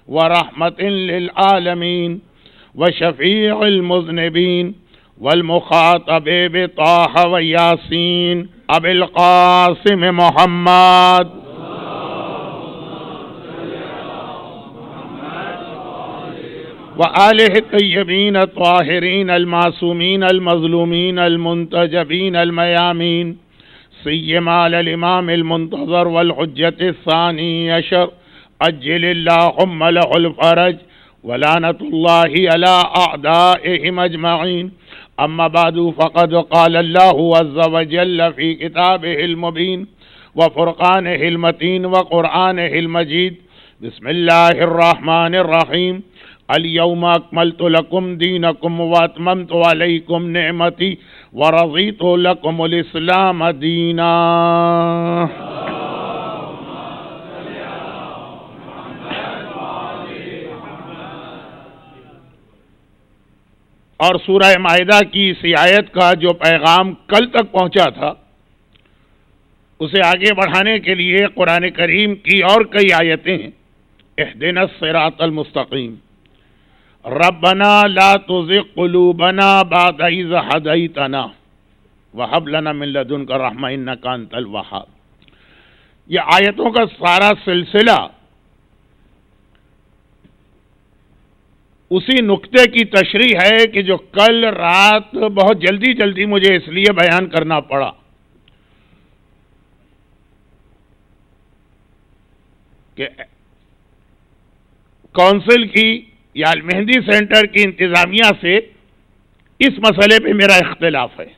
ورحمة للعالمين وشفيع المذنبين والمخاطب بطه وياسين أبي القاسم محمد وآله الطيبين الطاهرين المعصومين المظلومين المنتجبين الميامين، سيما على الإمام المنتظر والحجة الثاني عشر عجل اللهم له الفرج ولعنة الله على أعدائهم أجمعين. أما بعد، فقد قال الله عز وجل في كتابه المبين وفرقانه المتين وقرآنه المجيد: بسم الله الرحمن الرحيم. اليوم أكملت لكم دينكم وأتممت عليكم نعمتي ورضيت لكم الإسلام دينا. اور سورہ مائدہ کی اس آیت کا جو پیغام کل تک پہنچا تھا، اسے آگے بڑھانے کے لیے قرآن کریم کی اور کئی آیتیں ہیں. اہدنا الصراط المستقیم، ربنا لا تزغ قلوبنا بعد إذ هديتنا وهب لنا من لدنك رحمة إنك أنت الوهاب. یہ آیتوں کا سارا سلسلہ اسی نقطے کی تشریح ہے کہ جو کل رات بہت جلدی مجھے اس لیے بیان کرنا پڑا کہ کونسل کی یا المہندی سینٹر کی انتظامیہ سے اس مسئلے پہ میرا اختلاف ہے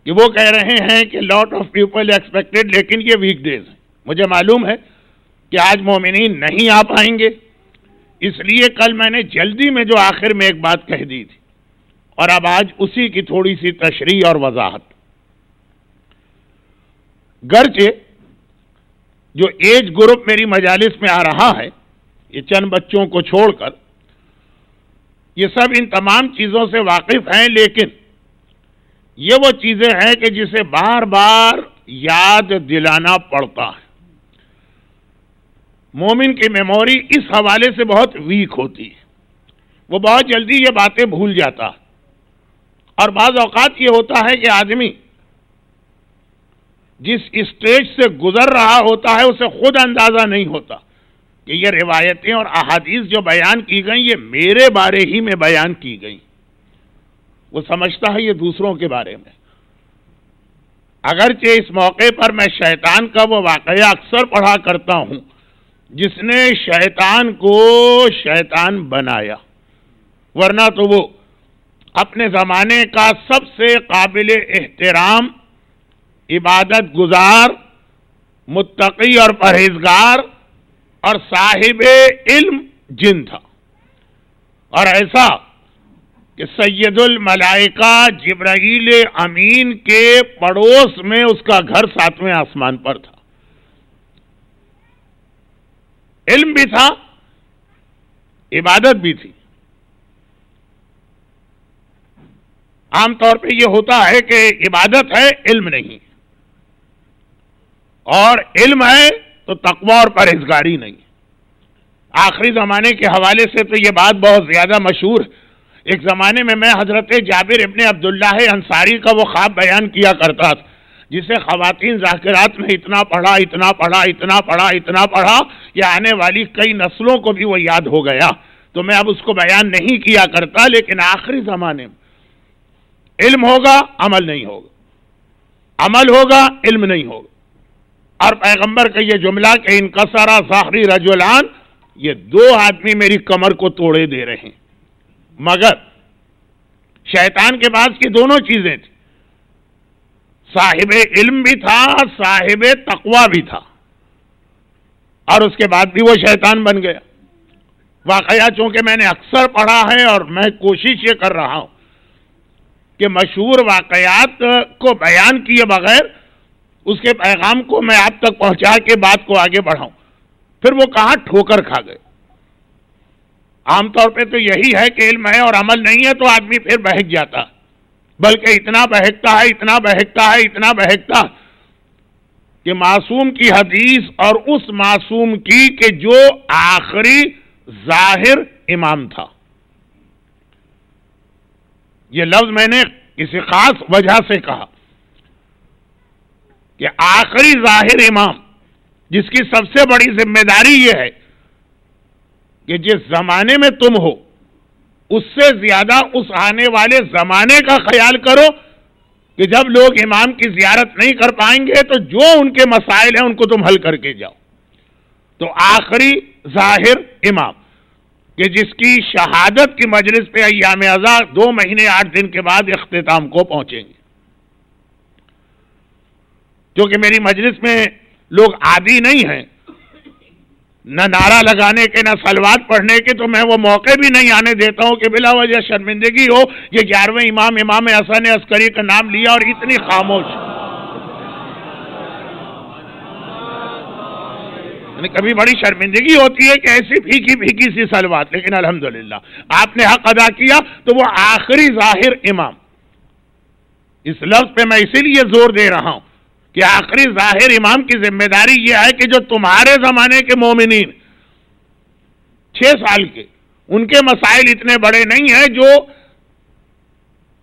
کہ وہ کہہ رہے ہیں کہ لاٹ آف پیپل ایکسپیکٹڈ، لیکن یہ ویک ڈیز ہیں. مجھے معلوم ہے کہ آج مومنین نہیں آ پائیں گے، اس لیے کل میں نے جلدی میں جو آخر میں ایک بات کہہ دی تھی، اور اب آج اسی کی تھوڑی سی تشریح اور وضاحت. گرچہ جو ایج گروپ میری مجالس میں آ رہا ہے، یہ چند بچوں کو چھوڑ کر، یہ سب ان تمام چیزوں سے واقف ہیں، لیکن یہ وہ چیزیں ہیں کہ جسے بار بار یاد دلانا پڑتا ہے. مومن کی میموری اس حوالے سے بہت ویک ہوتی ہے، وہ بہت جلدی یہ باتیں بھول جاتا ہے. اور بعض اوقات یہ ہوتا ہے کہ آدمی جس اسٹیج سے گزر رہا ہوتا ہے اسے خود اندازہ نہیں ہوتا کہ یہ روایتیں اور احادیث جو بیان کی گئیں یہ میرے بارے ہی میں بیان کی گئیں. وہ سمجھتا ہے یہ دوسروں کے بارے میں. اگرچہ اس موقع پر میں شیطان کا وہ واقعہ اکثر پڑھا کرتا ہوں جس نے شیطان کو شیطان بنایا، ورنہ تو وہ اپنے زمانے کا سب سے قابل احترام، عبادت گزار، متقی اور پرہیزگار اور صاحب علم جن تھا. اور ایسا کہ سید الملائکہ جبرائیل امین کے پڑوس میں اس کا گھر 7ویں آسمان پر تھا. علم بھی تھا، عبادت بھی تھی. عام طور پہ یہ ہوتا ہے کہ عبادت ہے، علم نہیں، اور علم ہے تو تقوی اور پرہیزگاری نہیں. آخری زمانے کے حوالے سے تو یہ بات بہت زیادہ مشہور ہے. ایک زمانے میں حضرت جابر ابن عبداللہ انصاری کا وہ خواب بیان کیا کرتا تھا جسے خواتین ذاکرات میں اتنا پڑھا کہ آنے والی کئی نسلوں کو بھی وہ یاد ہو گیا. تو میں اب اس کو بیان نہیں کیا کرتا، لیکن آخری زمانے میں علم ہوگا، عمل نہیں ہوگا، عمل ہوگا، علم نہیں ہوگا. اور پیغمبر کا یہ جملہ کہ انکسرا ظہری رجلان، یہ 2 آدمی میری کمر کو توڑے دے رہے ہیں. مگر شیطان کے پاس کی دونوں چیزیں تھیں، صاحب علم بھی تھا، صاحب تقوی بھی تھا، اور اس کے بعد بھی وہ شیطان بن گیا. واقعہ چونکہ میں نے اکثر پڑھا ہے اور میں کوشش یہ کر رہا ہوں کہ مشہور واقعات کو بیان کیے بغیر اس کے پیغام کو میں آپ تک پہنچا کے بات کو آگے بڑھاؤں. پھر وہ کہاں ٹھوکر کھا گئے. عام طور پہ تو یہی ہے کہ علم ہے اور عمل نہیں ہے تو آدمی پھر بہک جاتا ہے، بلکہ اتنا بہکتا ہے کہ معصوم کی حدیث اور اس معصوم کی کہ جو آخری ظاہر امام تھا. یہ لفظ میں نے کسی خاص وجہ سے کہا کہ آخری ظاہر امام جس کی سب سے بڑی ذمہ داری یہ ہے کہ جس زمانے میں تم ہو اس سے زیادہ اس آنے والے زمانے کا خیال کرو کہ جب لوگ امام کی زیارت نہیں کر پائیں گے تو جو ان کے مسائل ہیں ان کو تم حل کر کے جاؤ. تو آخری ظاہر امام کہ جس کی شہادت کی مجلس پہ ایام ازا 2 مہینے 8 دن کے بعد اختتام کو پہنچیں گے. کیونکہ میری مجلس میں لوگ عادی نہیں ہیں نہ نعرہ لگانے کے نہ صلوات پڑھنے کے، تو میں وہ موقع بھی نہیں آنے دیتا ہوں کہ بلا وجہ شرمندگی ہو. یہ 11ویں امام حسن عسکری کا نام لیا اور اتنی خاموش. کبھی بڑی شرمندگی ہوتی ہے کہ ایسی پھیکی پھیکی سی صلوات، لیکن الحمدللہ آپ نے حق ادا کیا. تو وہ آخری ظاہر امام، اس لفظ پہ میں اسی لیے زور دے رہا ہوں کہ آخری ظاہر امام کی ذمہ داری یہ ہے کہ جو تمہارے زمانے کے مومنین 6 سال کے، ان کے مسائل اتنے بڑے نہیں ہیں، جو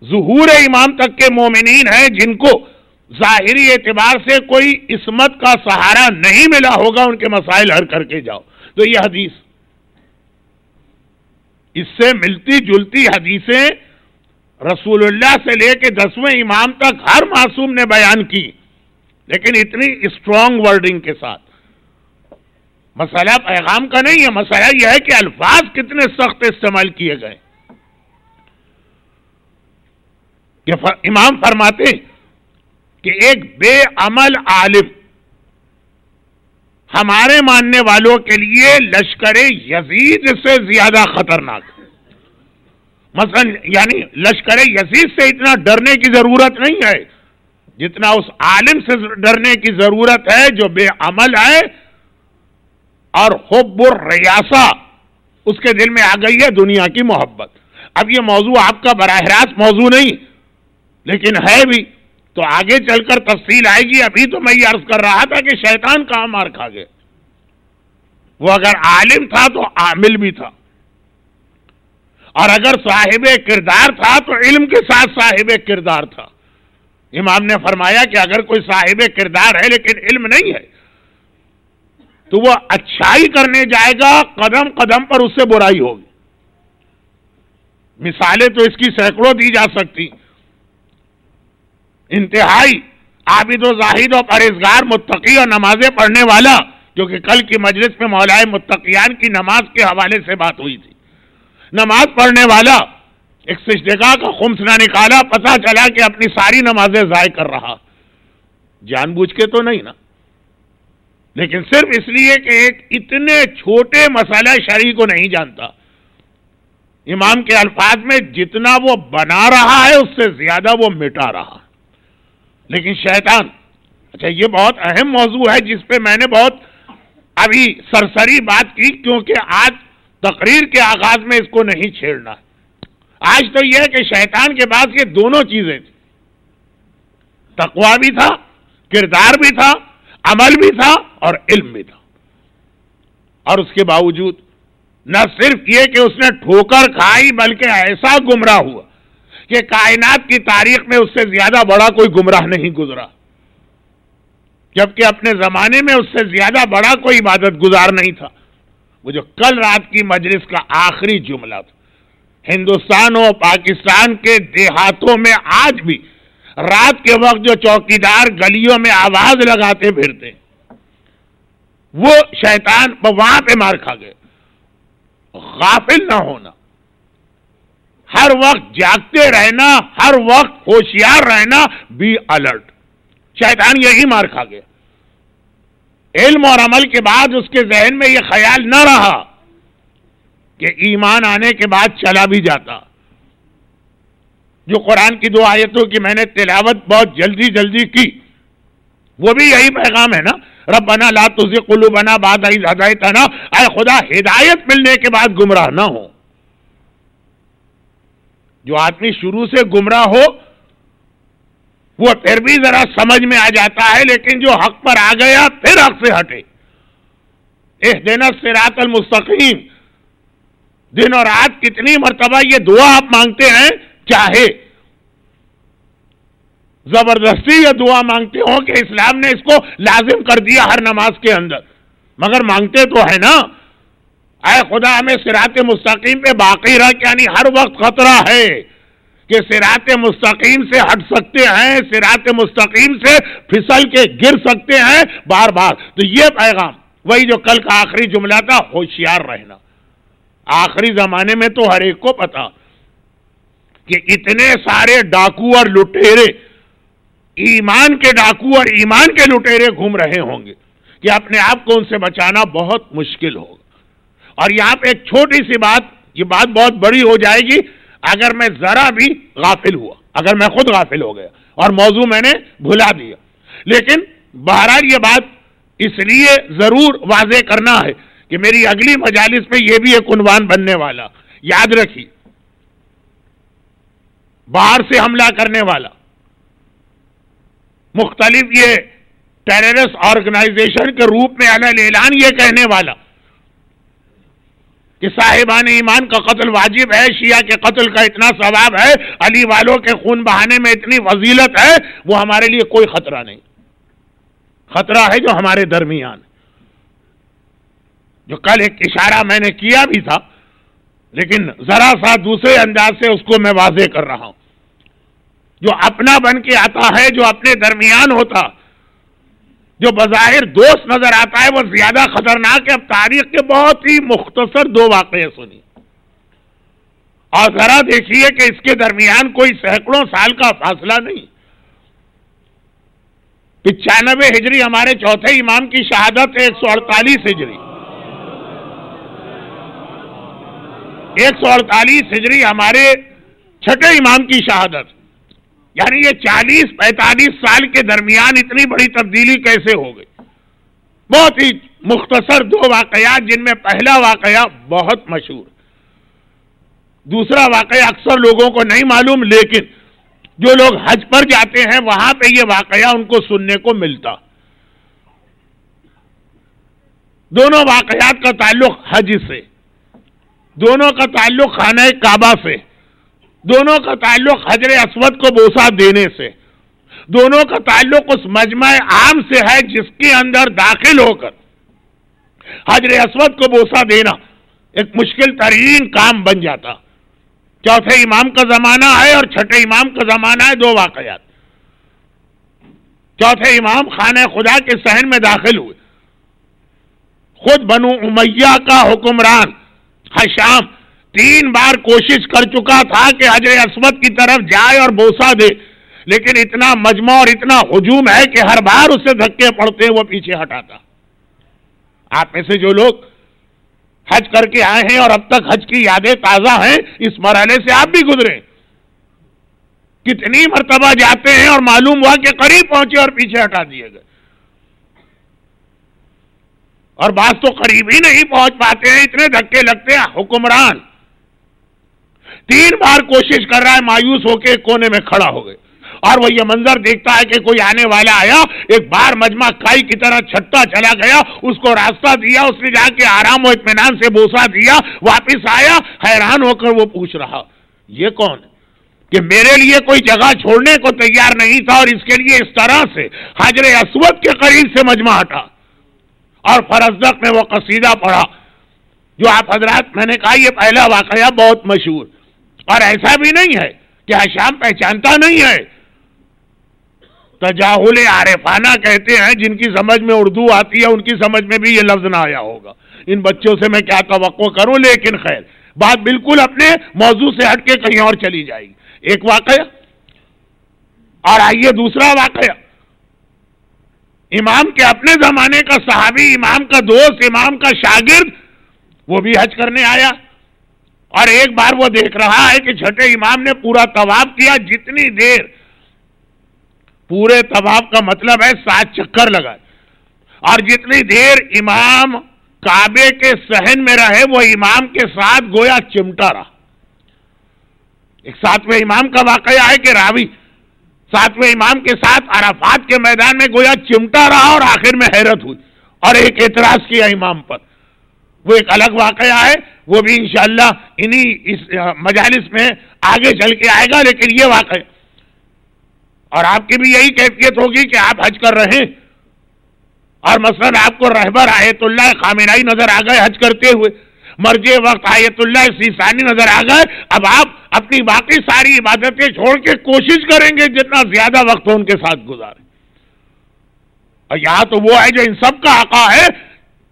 ظہور امام تک کے مومنین ہیں جن کو ظاہری اعتبار سے کوئی عصمت کا سہارا نہیں ملا ہوگا، ان کے مسائل حل کر کے جاؤ. تو یہ حدیث اس سے ملتی جلتی حدیثیں رسول اللہ سے لے کے 10ویں امام تک ہر معصوم نے بیان کی، لیکن اتنی اسٹرانگ ورڈنگ کے ساتھ. مسئلہ پیغام کا نہیں ہے، مسئلہ یہ ہے کہ الفاظ کتنے سخت استعمال کیے گئے. کہ امام فرماتے کہ ایک بے عمل عالم ہمارے ماننے والوں کے لیے لشکر یزید سے زیادہ خطرناک. مثلا یعنی لشکر یزید سے اتنا ڈرنے کی ضرورت نہیں ہے جتنا اس عالم سے ڈرنے کی ضرورت ہے جو بے عمل ہے اور حب الریاسہ اس کے دل میں آ گئی ہے دنیا کی محبت. اب یہ موضوع آپ کا براہ راست موضوع نہیں لیکن ہے بھی، تو آگے چل کر تفصیل آئے گی. ابھی تو میں یہ عرض کر رہا تھا کہ شیطان کہاں مار کھا گئے. وہ اگر عالم تھا تو عامل بھی تھا، اور اگر صاحب کردار تھا تو علم کے ساتھ صاحب کردار تھا. امام نے فرمایا کہ اگر کوئی صاحب کردار ہے لیکن علم نہیں ہے تو وہ اچھائی کرنے جائے گا، قدم قدم پر اس سے برائی ہوگی. مثالیں تو اس کی سینکڑوں دی جا سکتی. انتہائی عابد و زاہد و پرہیزگار متقی اور نمازیں پڑھنے والا، کیونکہ کل کی مجلس میں مولائے متقیان کی نماز کے حوالے سے بات ہوئی تھی. نماز پڑھنے والا ایک سجدگاہ کا خمس نہ نکالا، پتہ چلا کہ اپنی ساری نمازیں ضائع کر رہا. جان بوجھ کے تو نہیں نا، لیکن صرف اس لیے کہ ایک اتنے چھوٹے مسئلہ شرعی کو نہیں جانتا. امام کے الفاظ میں جتنا وہ بنا رہا ہے اس سے زیادہ وہ مٹا رہا. لیکن شیطان، اچھا یہ بہت اہم موضوع ہے جس پہ میں نے بہت ابھی سرسری بات کی، کیونکہ آج تقریر کے آغاز میں اس کو نہیں چھیڑنا. آج تو یہ ہے کہ شیطان کے پاس یہ دونوں چیزیں تھیں، تقویٰ بھی تھا، کردار بھی تھا، عمل بھی تھا اور علم بھی تھا. اور اس کے باوجود نہ صرف یہ کہ اس نے ٹھوکر کھائی بلکہ ایسا گمراہ ہوا کہ کائنات کی تاریخ میں اس سے زیادہ بڑا کوئی گمراہ نہیں گزرا، جبکہ اپنے زمانے میں اس سے زیادہ بڑا کوئی عبادت گزار نہیں تھا. وہ جو کل رات کی مجلس کا آخری جملہ تھا، ہندوستان و پاکستان کے دیہاتوں میں آج بھی رات کے وقت جو چوکیدار گلیوں میں آواز لگاتے پھرتے، وہ شیطان وہاں پہ مار کھا گئے. غافل نہ ہونا، ہر وقت جاگتے رہنا، ہر وقت ہوشیار رہنا، بی الرٹ. شیطان یہی مار کھا گیا. علم اور عمل کے بعد اس کے ذہن میں یہ خیال نہ رہا کہ ایمان آنے کے بعد چلا بھی جاتا. جو قرآن کی 2 آیتوں کی میں نے تلاوت بہت جلدی کی، وہ بھی یہی پیغام ہے نا، ربنا لا تزغ قلوبنا بعد اذ ہدیتنا. اے خدا ہدایت ملنے کے بعد گمراہ نہ ہو. جو آدمی شروع سے گمراہ ہو وہ پھر بھی ذرا سمجھ میں آ جاتا ہے، لیکن جو حق پر آ گیا پھر حق سے ہٹے. اہدنا الصراط المستقیم، دن اور رات کتنی مرتبہ یہ دعا آپ مانگتے ہیں، چاہے زبردستی یہ دعا مانگتے ہو کہ اسلام نے اس کو لازم کر دیا ہر نماز کے اندر، مگر مانگتے تو ہے نا. اے خدا ہمیں صراط مستقیم پہ باقی رکھ، یعنی ہر وقت خطرہ ہے کہ صراط مستقیم سے ہٹ سکتے ہیں، صراط مستقیم سے پھسل کے گر سکتے ہیں بار بار. تو یہ پیغام وہی جو کل کا آخری جملہ تھا، ہوشیار رہنا. آخری زمانے میں تو ہر ایک کو پتا کہ اتنے سارے ڈاکو اور لٹیرے، ایمان کے ڈاکو اور ایمان کے لٹیرے گھوم رہے ہوں گے کہ اپنے آپ کو ان سے بچانا بہت مشکل ہوگا. اور یہاں پہ ایک چھوٹی سی بات، یہ بات بہت بڑی ہو جائے گی اگر میں ذرا بھی غافل ہوا، اگر میں خود غافل ہو گیا اور موضوع میں نے بھلا دیا. لیکن بہرحال یہ بات اس لیے ضرور واضح کرنا ہے کہ میری اگلی مجالس پہ یہ بھی ایک عنوان بننے والا. یاد رکھیے، باہر سے حملہ کرنے والا، مختلف یہ ٹیررسٹ آرگنائزیشن کے روپ میں علیہ اعلان یہ کہنے والا کہ صاحبان ایمان کا قتل واجب ہے، شیعہ کے قتل کا اتنا ثواب ہے، علی والوں کے خون بہانے میں اتنی فضیلت ہے، وہ ہمارے لیے کوئی خطرہ نہیں. خطرہ ہے جو ہمارے درمیان، جو کل ایک اشارہ میں نے کیا بھی تھا لیکن ذرا سا دوسرے انداز سے اس کو میں واضح کر رہا ہوں. جو اپنا بن کے آتا ہے، جو اپنے درمیان ہوتا، جو بظاہر دوست نظر آتا ہے، وہ زیادہ خطرناک ہے. اب تاریخ کے بہت ہی مختصر 2 واقعے سنی اور ذرا دیکھیے کہ اس کے درمیان کوئی سینکڑوں سال کا فاصلہ نہیں. 95 ہجری ہمارے چوتھے امام کی شہادت ہے، 148 ہجری 148 ہجری ہمارے چھٹے امام کی شہادت. یعنی یہ 40-45 سال کے درمیان اتنی بڑی تبدیلی کیسے ہو گئی. بہت ہی مختصر 2 واقعات، جن میں پہلا واقعہ بہت مشہور، دوسرا واقعہ اکثر لوگوں کو نہیں معلوم، لیکن جو لوگ حج پر جاتے ہیں وہاں پہ یہ واقعہ ان کو سننے کو ملتا. دونوں واقعات کا تعلق حج سے، دونوں کا تعلق خانہ کعبہ سے، دونوں کا تعلق حجر اسود کو بوسہ دینے سے، دونوں کا تعلق اس مجمع عام سے ہے جس کے اندر داخل ہو کر حجر اسود کو بوسہ دینا ایک مشکل ترین کام بن جاتا. چوتھے امام کا زمانہ ہے اور چھٹے امام کا زمانہ ہے. 2 واقعات. چوتھے امام خانہ خدا کے صحن میں داخل ہوئے. خود بنو امیہ کا حکمران حشام 3 بار کوشش کر چکا تھا کہ حجر اسود کی طرف جائے اور بوسہ دے، لیکن اتنا مجمع اور اتنا ہجوم ہے کہ ہر بار اسے دھکے پڑتے وہ پیچھے ہٹاتا. آپ میں سے جو لوگ حج کر کے آئے ہیں اور اب تک حج کی یادیں تازہ ہیں، اس مرحلے سے آپ بھی گزرے. کتنی مرتبہ جاتے ہیں اور معلوم ہوا کہ قریب پہنچے اور پیچھے ہٹا دیے گئے، اور بعض تو قریب ہی نہیں پہنچ پاتے ہیں، اتنے دھکے لگتے ہیں. حکمران 3 بار کوشش کر رہا ہے، مایوس ہو کے کونے میں کھڑا ہو گئے، اور وہ یہ منظر دیکھتا ہے کہ کوئی آنے والا آیا، ایک بار مجمع کائی کی طرح چھٹا چلا گیا، اس کو راستہ دیا، اس نے جا کے آرام و اطمینان سے بوسہ دیا، واپس آیا، حیران ہو کر وہ پوچھ رہا یہ کون ہے کہ میرے لیے کوئی جگہ چھوڑنے کو تیار نہیں تھا، اور اس کے لیے اس طرح سے حجر اسود کے قریب سے مجمع ہٹا اور فرزدق میں وہ قصیدہ پڑھا جو آپ حضرات، میں نے کہا یہ پہلا واقعہ بہت مشہور، اور ایسا بھی نہیں ہے کہ حشام پہچانتا نہیں ہے. تجاہل عارفانہ کہتے ہیں، جن کی سمجھ میں اردو آتی ہے ان کی سمجھ میں بھی یہ لفظ نہ آیا ہوگا. ان بچوں سے میں کیا توقع کروں، لیکن خیر بات بالکل اپنے موضوع سے ہٹ کے کہیں اور چلی جائے گی. ایک واقعہ، اور آئیے دوسرا واقعہ. امام کے اپنے زمانے کا صحابی، امام کا دوست، امام کا شاگرد، وہ بھی حج کرنے آیا، اور ایک بار وہ دیکھ رہا ہے کہ چھٹے امام نے پورا طواف کیا. جتنی دیر، پورے طواف کا مطلب ہے 7 چکر لگائے، اور جتنی دیر امام کعبے کے صحن میں رہے وہ امام کے ساتھ گویا چمٹا رہا. ایک 7ویں امام کا واقعہ ہے کہ راوی ساتویں امام کے ساتھ عرفات کے میدان میں گویا چمٹا رہا اور آخر میں حیرت ہوئی اور ایک اعتراض کیا امام پر. وہ ایک الگ واقعہ ہے، وہ بھی انشاءاللہ انہی اس مجالس میں آگے چل کے آئے گا. لیکن یہ واقعہ، اور آپ کی بھی یہی کیفیت ہوگی کہ آپ حج کر رہے ہیں اور مثلا آپ کو رہبر آیت اللہ خامنائی نظر آ گئے حج کرتے ہوئے، مرجع وقت آیت اللہ سیستانی نظر آ گئے. اب آپ اپنی باقی ساری عبادتیں چھوڑ کے کوشش کریں گے جتنا زیادہ وقت ہو ان کے ساتھ گزاریں. اور یہاں تو وہ ہے جو ان سب کا آقا ہے،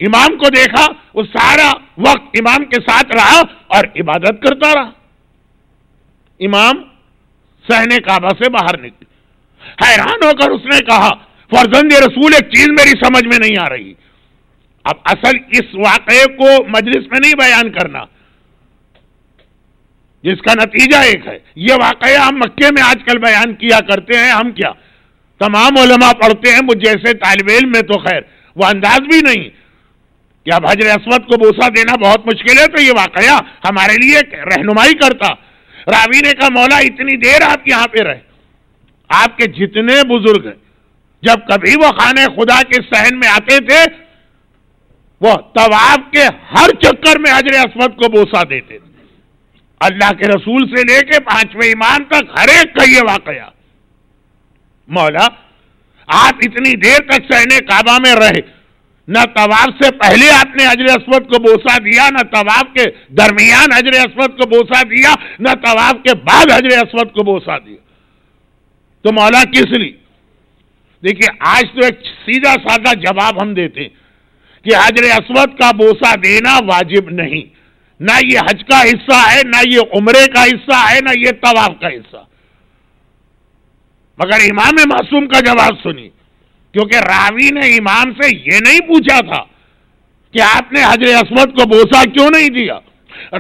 امام کو دیکھا، وہ سارا وقت امام کے ساتھ رہا اور عبادت کرتا رہا. امام صحن کعبہ سے باہر نکلے، حیران ہو کر اس نے کہا فرزند رسول ایک چیز میری سمجھ میں نہیں آ رہی. اب اصل اس واقعے کو مجلس میں نہیں بیان کرنا، جس کا نتیجہ ایک ہے. یہ واقعہ ہم مکے میں آج کل بیان کیا کرتے ہیں. ہم کیا تمام علماء پڑھتے ہیں، مجھ جیسے طالب علم میں تو خیر وہ انداز بھی نہیں کہ اب حجر اسود کو بوسہ دینا بہت مشکل ہے. تو یہ واقعہ ہمارے لیے رہنمائی کرتا. راوی نے کہا مولا اتنی دیر آپ یہاں پہ رہے، آپ کے جتنے بزرگ ہیں جب کبھی وہ خانہ خدا کے صحن میں آتے تھے وہ طواف کے ہر چکر میں حجر اسود کو بوسہ دیتے تھے. اللہ کے رسول سے لے کے 5ویں امام تک ہر ایک کا یہ واقعہ. مولا آپ اتنی دیر تک صحن کعبہ میں رہے، نہ طواف سے پہلے آپ نے حجر اسود کو بوسہ دیا، نہ طواف کے درمیان حجر اسود کو بوسہ دیا، نہ طواف کے بعد حجر اسود کو بوسہ دیا. تو مولا کس لیے؟ دیکھیے آج تو ایک سیدھا سادہ جواب ہم دیتے ہیں کہ حجر اسود کا بوسہ دینا واجب نہیں، نہ یہ حج کا حصہ ہے، نہ یہ عمرے کا حصہ ہے، نہ یہ طواف کا حصہ. مگر امام معصوم کا جواب سنی، کیونکہ راوی نے امام سے یہ نہیں پوچھا تھا کہ آپ نے حجر اسود کو بوسہ کیوں نہیں دیا.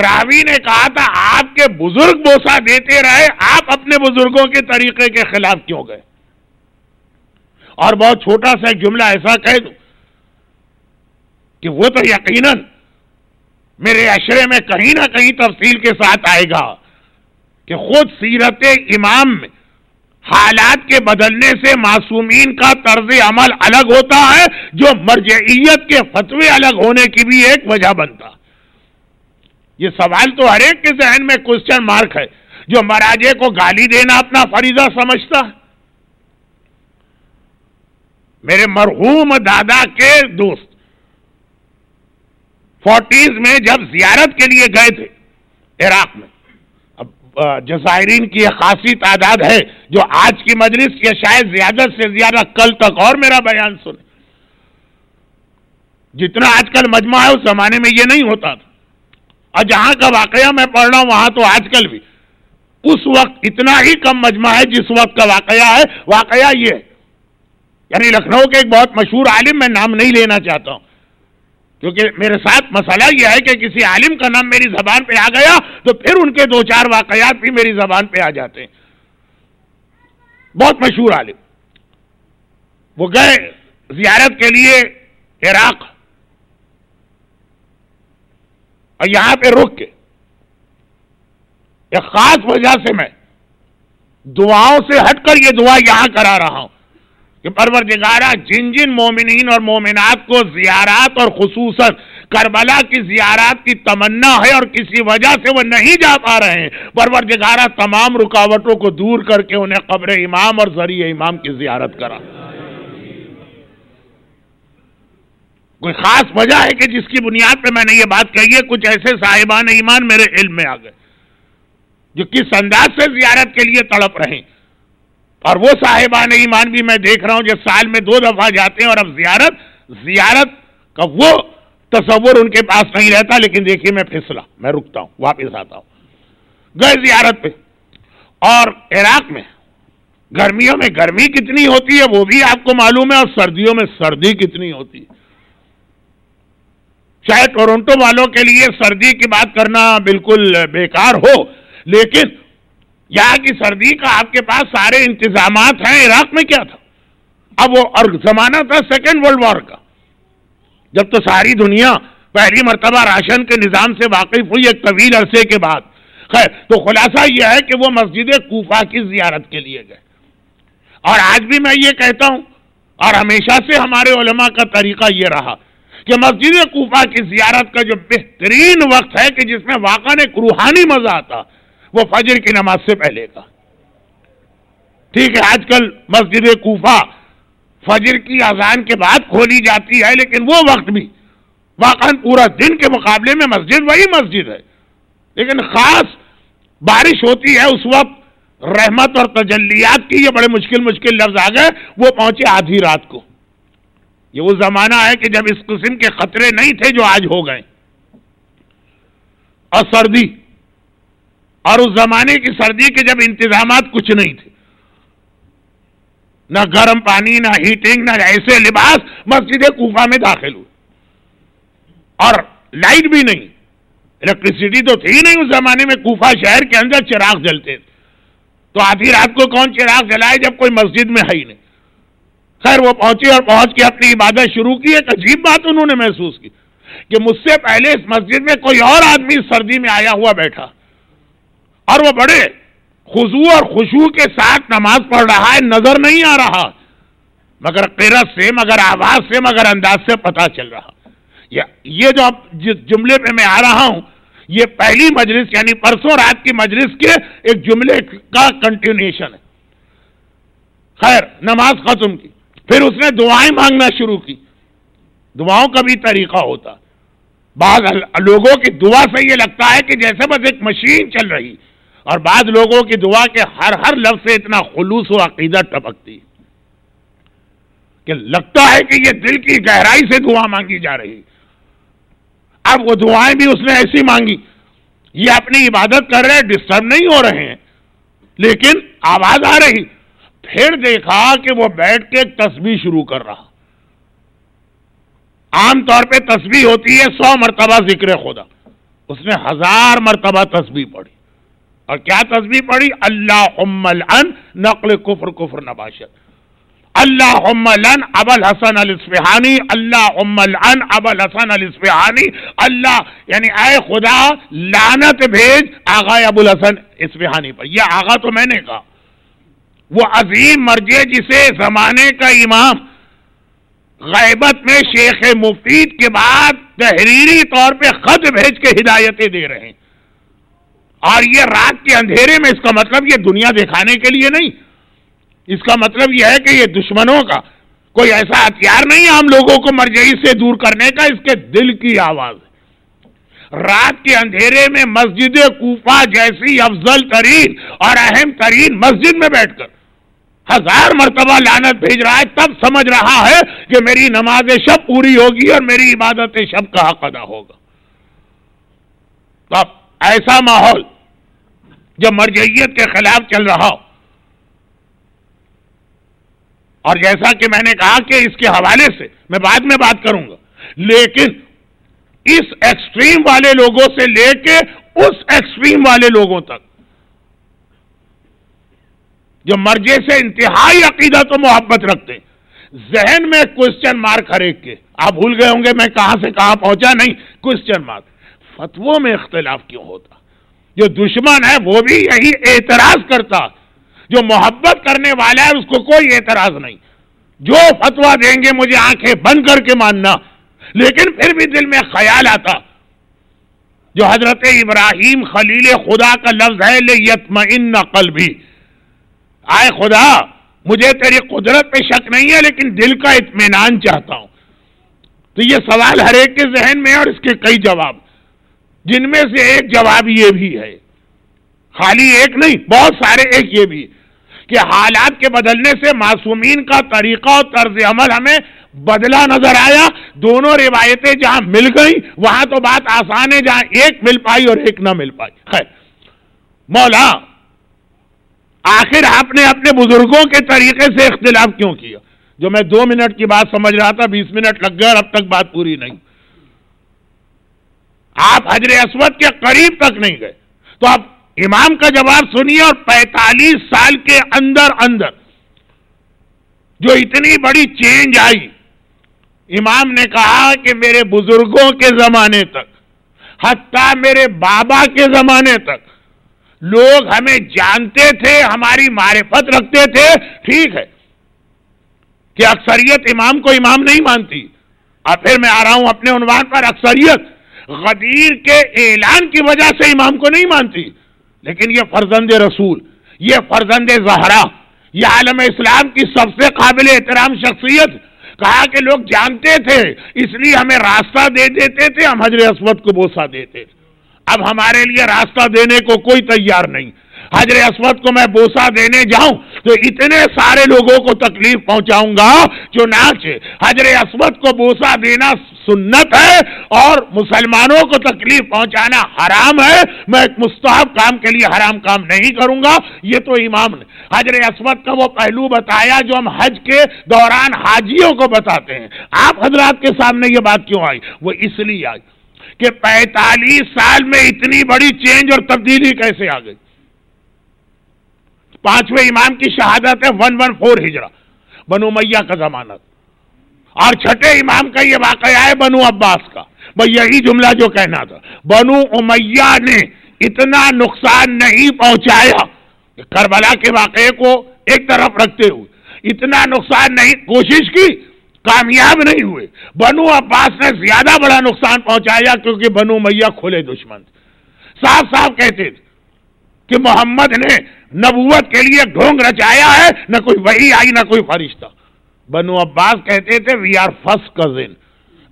راوی نے کہا تھا آپ کے بزرگ بوسہ دیتے رہے، آپ اپنے بزرگوں کے طریقے کے خلاف کیوں گئے. اور بہت چھوٹا سا ایک جملہ ایسا کہہ دوں کہ وہ تو یقیناً میرے اشرے میں کہیں نہ کہیں تفصیل کے ساتھ آئے گا کہ خود سیرت امام میں حالات کے بدلنے سے معصومین کا طرز عمل الگ ہوتا ہے، جو مرجعیت کے فتوے الگ ہونے کی بھی ایک وجہ بنتا. یہ سوال تو ہر ایک کے ذہن میں کوسچن مارک ہے. جو مراجع کو گالی دینا اپنا فریضہ سمجھتا ہے. میرے مرحوم دادا کے دوست 40s میں جب زیارت کے لیے گئے تھے عراق میں، اب جزائرین کی ایک خاصی تعداد ہے جو آج کی مجلس یا شاید زیادہ سے زیادہ کل تک اور میرا بیان سنے. جتنا آج کل مجمع ہے اس زمانے میں یہ نہیں ہوتا تھا. اور جہاں کا واقعہ میں پڑھ رہا ہوں وہاں تو آج کل بھی اس وقت اتنا ہی کم مجمع ہے جس وقت کا واقعہ ہے. واقعہ یہ ہے، یعنی لکھنؤ کے ایک بہت مشہور عالم، میں نام نہیں لینا چاہتا ہوں کیونکہ میرے ساتھ مسئلہ یہ ہے کہ کسی عالم کا نام میری زبان پہ آ گیا تو پھر ان کے 2-4 واقعات بھی میری زبان پہ آ جاتے ہیں. بہت مشہور عالم، وہ گئے زیارت کے لیے عراق اور یہاں پہ رک کے ایک خاص وجہ سے میں دعاؤں سے ہٹ کر یہ دعا یہاں کرا رہا ہوں کہ پروردگارہ جن جن مومنین اور مومنات کو زیارات اور خصوصاً کربلا کی زیارات کی تمنا ہے اور کسی وجہ سے وہ نہیں جا پا رہے ہیں، پروردگارہ تمام رکاوٹوں کو دور کر کے انہیں قبر امام اور ذریعہ امام کی زیارت کرا. کوئی خاص وجہ ہے کہ جس کی بنیاد پہ میں نے یہ بات کہی ہے؟ کچھ ایسے صاحبان ایمان میرے علم میں آ گئے جو کس انداز سے زیارت کے لیے تڑپ رہے ہیں، اور وہ صاحبان ایمان بھی میں دیکھ رہا ہوں جو سال میں 2 دفعہ جاتے ہیں اور اب زیارت کا وہ تصور ان کے پاس نہیں رہتا. لیکن دیکھیے میں پھسلا، میں رکتا ہوں، واپس آتا ہوں. گئے زیارت پہ، اور عراق میں گرمیوں میں گرمی کتنی ہوتی ہے وہ بھی آپ کو معلوم ہے، اور سردیوں میں سردی کتنی ہوتی ہے. شاید ٹورنٹو والوں کے لیے سردی کی بات کرنا بالکل بیکار ہو، لیکن یہاں کی سردی کا آپ کے پاس سارے انتظامات ہیں. عراق میں کیا تھا؟ اب وہ اور زمانہ تھا سیکنڈ ورلڈ وار کا، جب تو ساری دنیا پہلی مرتبہ راشن کے نظام سے واقف ہوئی ایک طویل عرصے کے بعد. خیر، تو خلاصہ یہ ہے کہ وہ مسجد کوفہ کی زیارت کے لیے گئے. اور آج بھی میں یہ کہتا ہوں، اور ہمیشہ سے ہمارے علماء کا طریقہ یہ رہا کہ مسجد کوفہ کی زیارت کا جو بہترین وقت ہے کہ جس میں واقعا ایک روحانی مزہ آتا، وہ فجر کی نماز سے پہلے کا۔ ٹھیک ہے، آج کل مسجد کوفہ فجر کی اذان کے بعد کھولی جاتی ہے، لیکن وہ وقت بھی واقعا پورا دن کے مقابلے میں مسجد وہی مسجد ہے، لیکن خاص بارش ہوتی ہے اس وقت رحمت اور تجلیات کی، یہ بڑے مشکل لفظ آ گئے، وہ پہنچے آدھی رات کو۔ یہ وہ زمانہ ہے کہ جب اس قسم کے خطرے نہیں تھے جو آج ہو گئے، اور سردی، اور اس زمانے کی سردی کے جب انتظامات کچھ نہیں تھے، نہ گرم پانی، نہ ہیٹنگ، نہ ایسے لباس، مسجد کوفہ میں داخل ہوئے، اور لائٹ بھی نہیں، الیکٹریسٹی تو تھی نہیں اس زمانے میں، کوفہ شہر کے اندر چراغ جلتے تھے، تو آدھی رات کو کون چراغ جلائے جب کوئی مسجد میں ہے ہی نہیں۔ خیر وہ پہنچے اور پہنچ کے اپنی عبادت شروع کی۔ ایک عجیب بات انہوں نے محسوس کی کہ مجھ سے پہلے اس مسجد میں کوئی اور آدمی سردی میں آیا ہوا بیٹھا، اور وہ بڑے خضوع اور خشوع کے ساتھ نماز پڑھ رہا ہے، نظر نہیں آ رہا، مگر قرت سے، مگر آواز سے، مگر انداز سے پتہ چل رہا۔ یہ جو اب جس جملے پہ میں آ رہا ہوں، یہ پہلی مجلس یعنی پرسوں رات کی مجلس کے ایک جملے کا کنٹینیوشن ہے۔ خیر نماز ختم کی، پھر اس نے دعائیں مانگنا شروع کی۔ دعاؤں کا بھی طریقہ ہوتا، بعض لوگوں کی دعا سے یہ لگتا ہے کہ جیسے بس ایک مشین چل رہی، اور بعض لوگوں کی دعا کے ہر لفظ سے اتنا خلوص و عقیدت ٹپکتی کہ لگتا ہے کہ یہ دل کی گہرائی سے دعا مانگی جا رہی۔ اب وہ دعائیں بھی اس نے ایسی مانگی، یہ اپنی عبادت کر رہے، ڈسٹرب نہیں ہو رہے ہیں، لیکن آواز آ رہی۔ پھر دیکھا کہ وہ بیٹھ کے تسبیح شروع کر رہا۔ عام طور پہ تسبیح ہوتی ہے 100 مرتبہ ذکر خدا، اس نے 1000 مرتبہ تسبیح پڑھی۔ اور کیا تسبیح پڑھی؟ اللہم لعن نقل کفر کفر نباشت، اللہم لعن ابا الحسن الاصفہانی، اللہم لعن ابا الحسن الاصفہانی، اللہ یعنی اے خدا لعنت بھیج آغا ابو الحسن اصفہانی پر۔ یہ آغا تو میں نے کہا، وہ عظیم مرجع جسے زمانے کا امام غیبت میں شیخ مفید کے بعد تحریری طور پہ خط بھیج کے ہدایتیں دے رہے ہیں، اور یہ رات کے اندھیرے میں، اس کا مطلب یہ دنیا دکھانے کے لیے نہیں، اس کا مطلب یہ ہے کہ یہ دشمنوں کا کوئی ایسا ہتھیار نہیں عام لوگوں کو مرجعی سے دور کرنے کا، اس کے دل کی آواز ہے۔ رات کے اندھیرے میں مسجد کوفہ جیسی افضل ترین اور اہم ترین مسجد میں بیٹھ کر 1000 مرتبہ لعنت بھیج رہا ہے، تب سمجھ رہا ہے کہ میری نماز شب پوری ہوگی اور میری عبادت شب کا حق ادا ہوگا۔ تو اب ایسا ماحول جو مرجعیت کے خلاف چل رہا ہو، اور جیسا کہ میں نے کہا کہ اس کے حوالے سے میں بعد میں بات کروں گا، لیکن اس ایکسٹریم والے لوگوں سے لے کے اس ایکسٹریم والے لوگوں تک جو مرجع سے انتہائی عقیدت و محبت رکھتے ہیں، ذہن میں کوسچن مارک ہر ایک کے، آپ بھول گئے ہوں گے میں کہاں سے کہاں پہنچا، نہیں کوسچن مارک، فتووں میں اختلاف کیوں ہوتا؟ جو دشمن ہے وہ بھی یہی اعتراض کرتا، جو محبت کرنے والا ہے اس کو کوئی اعتراض نہیں، جو فتویٰ دیں گے مجھے آنکھیں بند کر کے ماننا، لیکن پھر بھی دل میں خیال آتا جو حضرت ابراہیم خلیل خدا کا لفظ ہے لیطمئن قلبی، آئے خدا مجھے تیری قدرت پہ شک نہیں ہے لیکن دل کا اطمینان چاہتا ہوں۔ تو یہ سوال ہر ایک کے ذہن میں، اور اس کے کئی جواب، جن میں سے ایک جواب یہ بھی ہے، خالی ایک نہیں بہت سارے، ایک یہ بھی کہ حالات کے بدلنے سے معصومین کا طریقہ اور طرز عمل ہمیں بدلا نظر آیا۔ دونوں روایتیں جہاں مل گئیں وہاں تو بات آسان ہے، جہاں ایک مل پائی اور ایک نہ مل پائی۔ خیر مولا آخر آپ نے اپنے بزرگوں کے طریقے سے اختلاف کیوں کیا؟ جو میں 2 منٹ کی بات سمجھ رہا تھا 20 منٹ لگ گئے اور اب تک بات پوری نہیں۔ آپ حجر اسود کے قریب تک نہیں گئے، تو آپ امام کا جواب سنیے، اور 45 سال کے اندر جو اتنی بڑی چینج آئی، امام نے کہا کہ میرے بزرگوں کے زمانے تک، حتیٰ میرے بابا کے زمانے تک لوگ ہمیں جانتے تھے، ہماری معرفت رکھتے تھے، ٹھیک ہے کہ اکثریت امام کو امام نہیں مانتی. اور پھر میں آ رہا ہوں اپنے عنوان پر، اکثریت غدیر کے اعلان کی وجہ سے امام کو نہیں مانتی، لیکن یہ فرزند رسول، یہ فرزند زہرا، یہ عالم اسلام کی سب سے قابل احترام شخصیت، کہا کہ لوگ جانتے تھے اس لیے ہمیں راستہ دے دیتے تھے، ہم حجر اسود کو بوسہ دیتے تھے. اب ہمارے لیے راستہ دینے کو کوئی تیار نہیں. حجر اسود کو میں بوسہ دینے جاؤں تو اتنے سارے لوگوں کو تکلیف پہنچاؤں گا. چنانچہ حجر اسود کو بوسہ دینا سنت ہے اور مسلمانوں کو تکلیف پہنچانا حرام ہے. میں ایک مستحب کام کے لیے حرام کام نہیں کروں گا. یہ تو امام نے حجر اسود کا وہ پہلو بتایا جو ہم حج کے دوران حاجیوں کو بتاتے ہیں. آپ حضرات کے سامنے یہ بات کیوں آئی؟ وہ اس لیے آئی کہ 45 سال میں اتنی بڑی چینج اور تبدیلی کیسے آ گئی. 5ویں امام کی شہادت ہے 114 ہجرہ، بنو امیہ کا زمانہ، اور 6 امام کا یہ واقعہ ہے بنو عباس کا. بھئی یہی جملہ جو کہنا تھا، بنو امیہ نے اتنا نقصان نہیں پہنچایا، کربلا کے واقعے کو ایک طرف رکھتے ہوئے اتنا نقصان نہیں، کوشش کی، کامیاب نہیں ہوئے. بنو عباس نے زیادہ بڑا نقصان پہنچایا کیونکہ بنو امیہ کھلے دشمن تھے. صاف صاف کہتے تھے کہ محمد نے نبوت کے لیے ڈھونگ رچایا ہے، نہ کوئی وحی آئی نہ کوئی فرشتہ. بنو عباس کہتے تھے وی آر فرسٹ کزن.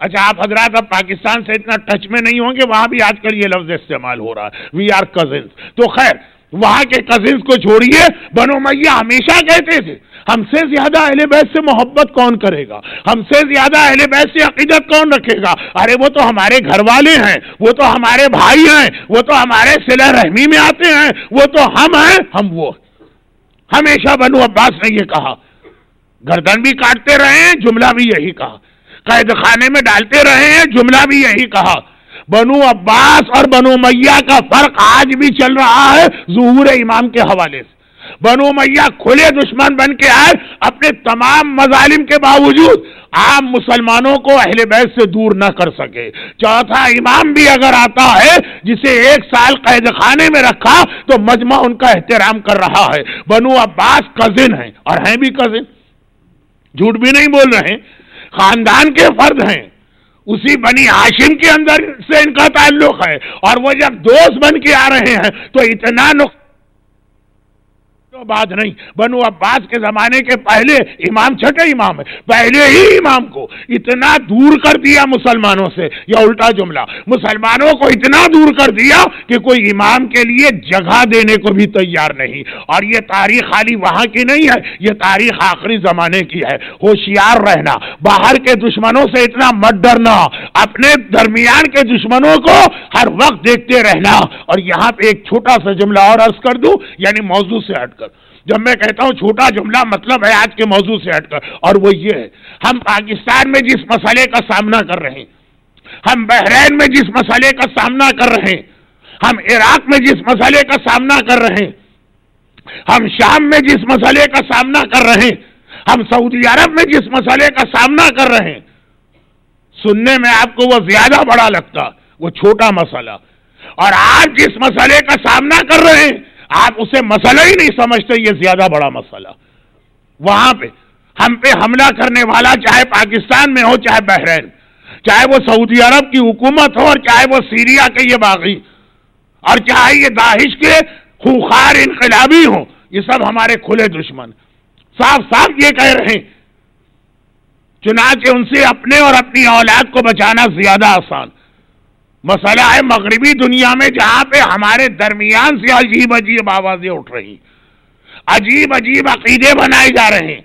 اچھا آپ حضرات اب پاکستان سے اتنا ٹچ میں نہیں ہوں گے، وہاں بھی آج کل یہ لفظ استعمال ہو رہا ہے، وی آر کزنز. تو خیر وہاں کے کزنز کو چھوڑیے، بنو امیہ ہمیشہ کہتے تھے ہم سے زیادہ اہل بیت سے محبت کون کرے گا، ہم سے زیادہ اہل بیت سے عقیدت کون رکھے گا. ارے وہ تو ہمارے گھر والے ہیں، وہ تو ہمارے بھائی ہیں، وہ تو ہمارے صلہ رحمی میں آتے ہیں، وہ تو ہم ہیں، ہم وہ. ہمیشہ بنو عباس نے یہ کہا. گردن بھی کاٹتے رہے ہیں، جملہ بھی یہی کہا. قید خانے میں ڈالتے رہے ہیں، جملہ بھی یہی کہا. بنو عباس اور بنو امیہ کا فرق آج بھی چل رہا ہے ظہور امام کے حوالے سے. بنو امیہ کھلے دشمن بن کے آئے، اپنے تمام مظالم کے باوجود عام مسلمانوں کو اہل بیت سے دور نہ کر سکے. چوتھا امام بھی اگر آتا ہے جسے 1 سال قید خانے میں رکھا تو مجمع ان کا احترام کر رہا ہے. بنو عباس کزن ہیں اور ہیں بھی کزن، جھوٹ بھی نہیں بول رہے ہیں، خاندان کے فرد ہیں، اسی بنی ہاشم کے اندر سے ان کا تعلق ہے، اور وہ جب دوست بن کے آ رہے ہیں تو اتنا بات نہیں. بنو عباس کے زمانے کے پہلے امام 6 امام ہے، پہلے ہی امام کو اتنا دور کر دیا مسلمانوں سے، یا الٹا جملہ مسلمانوں کو اتنا دور کر دیا کہ کوئی امام کے لیے جگہ دینے کو بھی تیار نہیں. اور یہ تاریخ خالی وہاں کی نہیں ہے، یہ تاریخ آخری زمانے کی ہے. ہوشیار رہنا، باہر کے دشمنوں سے اتنا مت ڈرنا، اپنے درمیان کے دشمنوں کو ہر وقت دیکھتے رہنا. اور یہاں پہ ایک چھوٹا سا جملہ اور عرض کر دوں، یعنی موضوع سے ہٹ کر. جب میں کہتا ہوں چھوٹا جملہ مطلب ہے آج کے موضوع سے ہٹ کر، اور وہ یہ ہے ہم پاکستان میں جس مسئلے کا سامنا کر رہے ہیں، ہم بحرین میں جس مسئلے کا سامنا کر رہے ہیں، ہم عراق میں جس مسئلے کا سامنا کر رہے ہیں، ہم شام میں جس مسئلے کا سامنا کر رہے ہیں، ہم سعودی عرب میں جس مسئلے کا سامنا کر رہے ہیں، سننے میں آپ کو وہ زیادہ بڑا لگتا، وہ چھوٹا مسئلہ. اور آپ جس مسئلے کا سامنا کر رہے ہیں آپ اسے مسئلہ ہی نہیں سمجھتے، یہ زیادہ بڑا مسئلہ. وہاں پہ ہم پہ حملہ کرنے والا چاہے پاکستان میں ہو چاہے بحرین، چاہے وہ سعودی عرب کی حکومت ہو اور چاہے وہ سیریا کے یہ باغی، اور چاہے یہ داعش کے خوخار انقلابی ہوں، یہ سب ہمارے کھلے دشمن. صاف صاف یہ کہہ رہے ہیں. چنانچہ ان سے اپنے اور اپنی اولاد کو بچانا زیادہ آسان. مسئلہ ہے مغربی دنیا میں جہاں پہ ہمارے درمیان سے عجیب عجیب آوازیں اٹھ رہی، عجیب عجیب عقیدے بنائے جا رہے ہیں،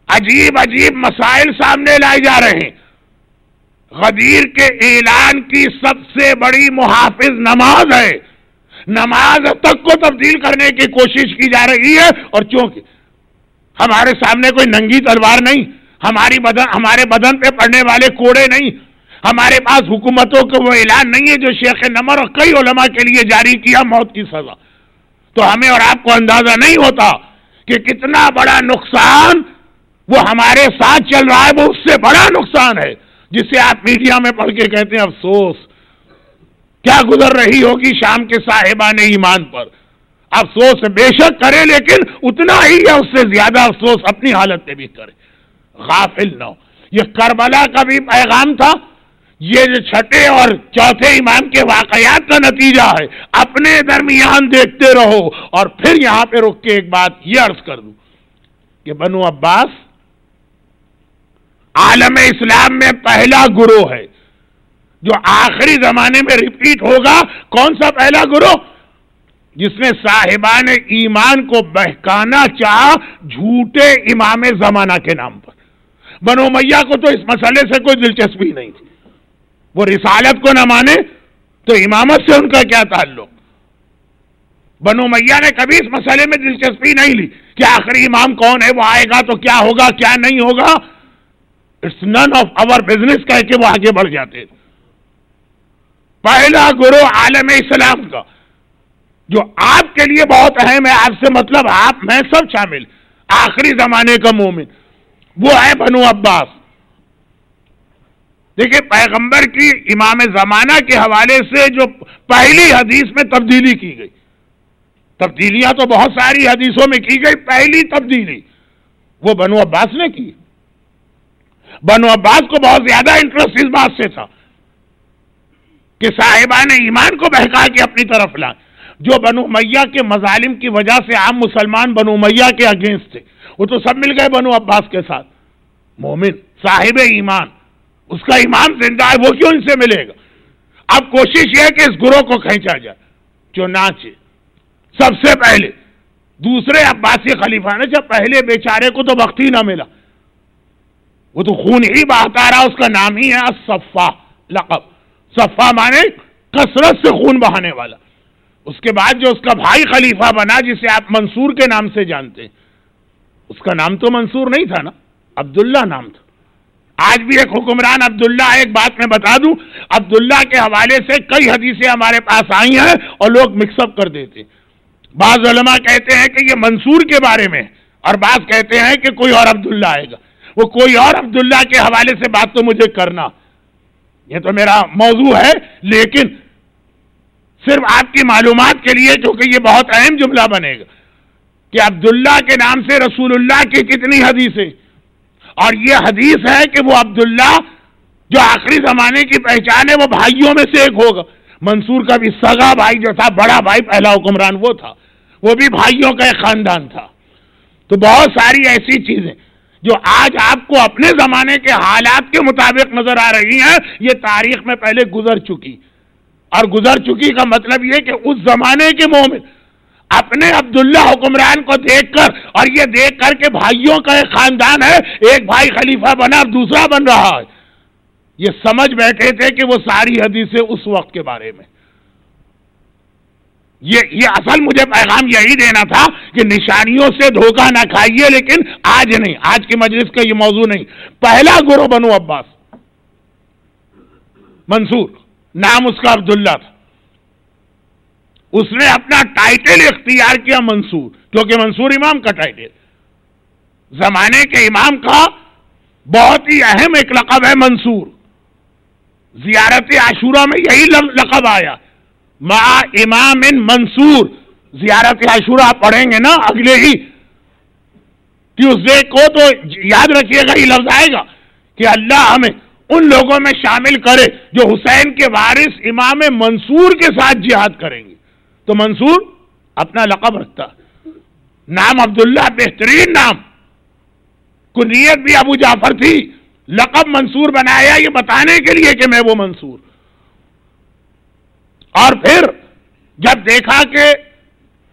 عجیب عجیب مسائل سامنے لائے جا رہے ہیں. غدیر کے اعلان کی سب سے بڑی محافظ نماز ہے. نماز تک کو تبدیل کرنے کی کوشش کی جا رہی ہے. اور چونکہ ہمارے سامنے کوئی ننگی تلوار نہیں، ہمارے بدن پہ پڑنے والے کوڑے نہیں، ہمارے پاس حکومتوں کو وہ اعلان نہیں ہے جو شیخ نمر اور کئی علماء کے لیے جاری کیا موت کی سزا، تو ہمیں اور آپ کو اندازہ نہیں ہوتا کہ کتنا بڑا نقصان وہ ہمارے ساتھ چل رہا ہے. وہ اس سے بڑا نقصان ہے جسے آپ میڈیا میں پڑھ کے کہتے ہیں افسوس. کیا گزر رہی ہوگی شام کے صاحبان ایمان پر. افسوس بے شک کرے لیکن اتنا ہی یا اس سے زیادہ افسوس اپنی حالت پہ بھی کرے, غافل نہ ہو. یہ کربلا کا بھی پیغام تھا, یہ جو چھٹے اور چوتھے امام کے واقعات کا نتیجہ ہے. اپنے درمیان دیکھتے رہو. اور پھر یہاں پہ رک کے ایک بات یہ عرض کر دوں کہ بنو عباس عالم اسلام میں پہلا گروہ ہے جو آخری زمانے میں ریپیٹ ہوگا. کون سا پہلا گروہ؟ جس نے صاحبان ایمان کو بہکانا چاہا جھوٹے امام زمانہ کے نام پر. بنو امیہ کو تو اس مسئلے سے کوئی دلچسپی نہیں تھی, وہ رسالت کو نہ مانے تو امامت سے ان کا کیا تعلق. بنو امیہ نے کبھی اس مسئلے میں دلچسپی نہیں لی کہ آخری امام کون ہے, وہ آئے گا تو کیا ہوگا کیا نہیں ہوگا. It's none of our business کہہ کے وہ آگے بڑھ جاتے تھے. پہلا گروہ عالم اسلام کا جو آپ کے لیے بہت اہم ہے, آپ سے مطلب آپ میں سب شامل, آخری زمانے کا مومن, وہ ہے بنو عباس. دیکھیں پیغمبر کی امام زمانہ کے حوالے سے جو پہلی حدیث میں تبدیلی کی گئی, تبدیلیاں تو بہت ساری حدیثوں میں کی گئی, پہلی تبدیلی وہ بنو عباس نے کی. بنو عباس کو بہت زیادہ انٹرسٹ اس بات سے تھا کہ صاحبان ایمان کو بہکا کے اپنی طرف لائیں. جو بنو امیہ کے مظالم کی وجہ سے عام مسلمان بنو امیہ کے اگینسٹ تھے, وہ تو سب مل گئے بنو عباس کے ساتھ. مومن صاحب ایمان, اس کا ایمان زندہ ہے, وہ کیوں ان سے ملے گا. اب کوشش یہ ہے کہ اس گروہ کو کھینچا جائے. چنانچہ سب سے پہلے دوسرے عباسی خلیفہ نے, جب پہلے بیچارے کو تو وقت ہی نہ ملا, وہ تو خون ہی بہتا رہا, اس کا نام ہی ہے الصفا, لقب. صفا مانے کثرت سے خون بہانے والا. اس کے بعد جو اس کا بھائی خلیفہ بنا جسے آپ منصور کے نام سے جانتے ہیں, اس کا نام تو منصور نہیں تھا نا, عبداللہ نام تھا. آج بھی ایک حکمران عبداللہ, ایک بات میں بتا دوں, عبداللہ کے حوالے سے کئی حدیثیں ہمارے پاس آئی ہیں اور لوگ مکس اپ کر دیتے. بعض علماء کہتے ہیں کہ یہ منصور کے بارے میں, اور بعض کہتے ہیں کہ کوئی اور عبداللہ آئے گا. وہ کوئی اور عبداللہ کے حوالے سے بات تو مجھے کرنا, یہ تو میرا موضوع ہے, لیکن صرف آپ کی معلومات کے لیے, کیونکہ یہ بہت اہم جملہ بنے گا کہ عبداللہ کے نام سے رسول اللہ کی کتنی حدیثیں, اور یہ حدیث ہے کہ وہ عبداللہ جو آخری زمانے کی پہچان ہے وہ بھائیوں میں سے ایک ہوگا. منصور کا بھی سگا بھائی جو تھا, بڑا بھائی پہلا حکمران وہ تھا, وہ بھی بھائیوں کا ایک خاندان تھا. تو بہت ساری ایسی چیزیں جو آج آپ کو اپنے زمانے کے حالات کے مطابق نظر آ رہی ہیں, یہ تاریخ میں پہلے گزر چکی. اور گزر چکی کا مطلب یہ کہ اس زمانے کے مومن اپنے عبداللہ حکمران کو دیکھ کر, اور یہ دیکھ کر کہ بھائیوں کا ایک خاندان ہے, ایک بھائی خلیفہ بنا اور دوسرا بن رہا ہے, یہ سمجھ بیٹھے تھے کہ وہ ساری حدیثیں اس وقت کے بارے میں. یہ اصل مجھے پیغام یہی دینا تھا کہ نشانیوں سے دھوکہ نہ کھائیے, لیکن آج نہیں, آج کی مجلس کا یہ موضوع نہیں. پہلا گروہ بنو عباس, منصور نام اس کا عبداللہ تھا. اس نے اپنا ٹائٹل اختیار کیا منصور, کیونکہ منصور امام کا ٹائٹل, زمانے کے امام کا بہت ہی اہم ایک لقب ہے منصور. زیارت عاشورہ میں یہی لقب آیا, مع امام منصور. زیارت عاشورہ آپ پڑھیں گے نا اگلے ہی ٹیوزڈے کو, تو یاد رکھیے گا, یہ لفظ آئے گا کہ اللہ ہمیں ان لوگوں میں شامل کرے جو حسین کے وارث امام منصور کے ساتھ جہاد کریں گے. تو منصور اپنا لقب رکھتا, نام عبداللہ بہترین نام, کنیت بھی ابو جعفر تھی, لقب منصور بنایا یہ بتانے کے لیے کہ میں وہ منصور. اور پھر جب دیکھا کہ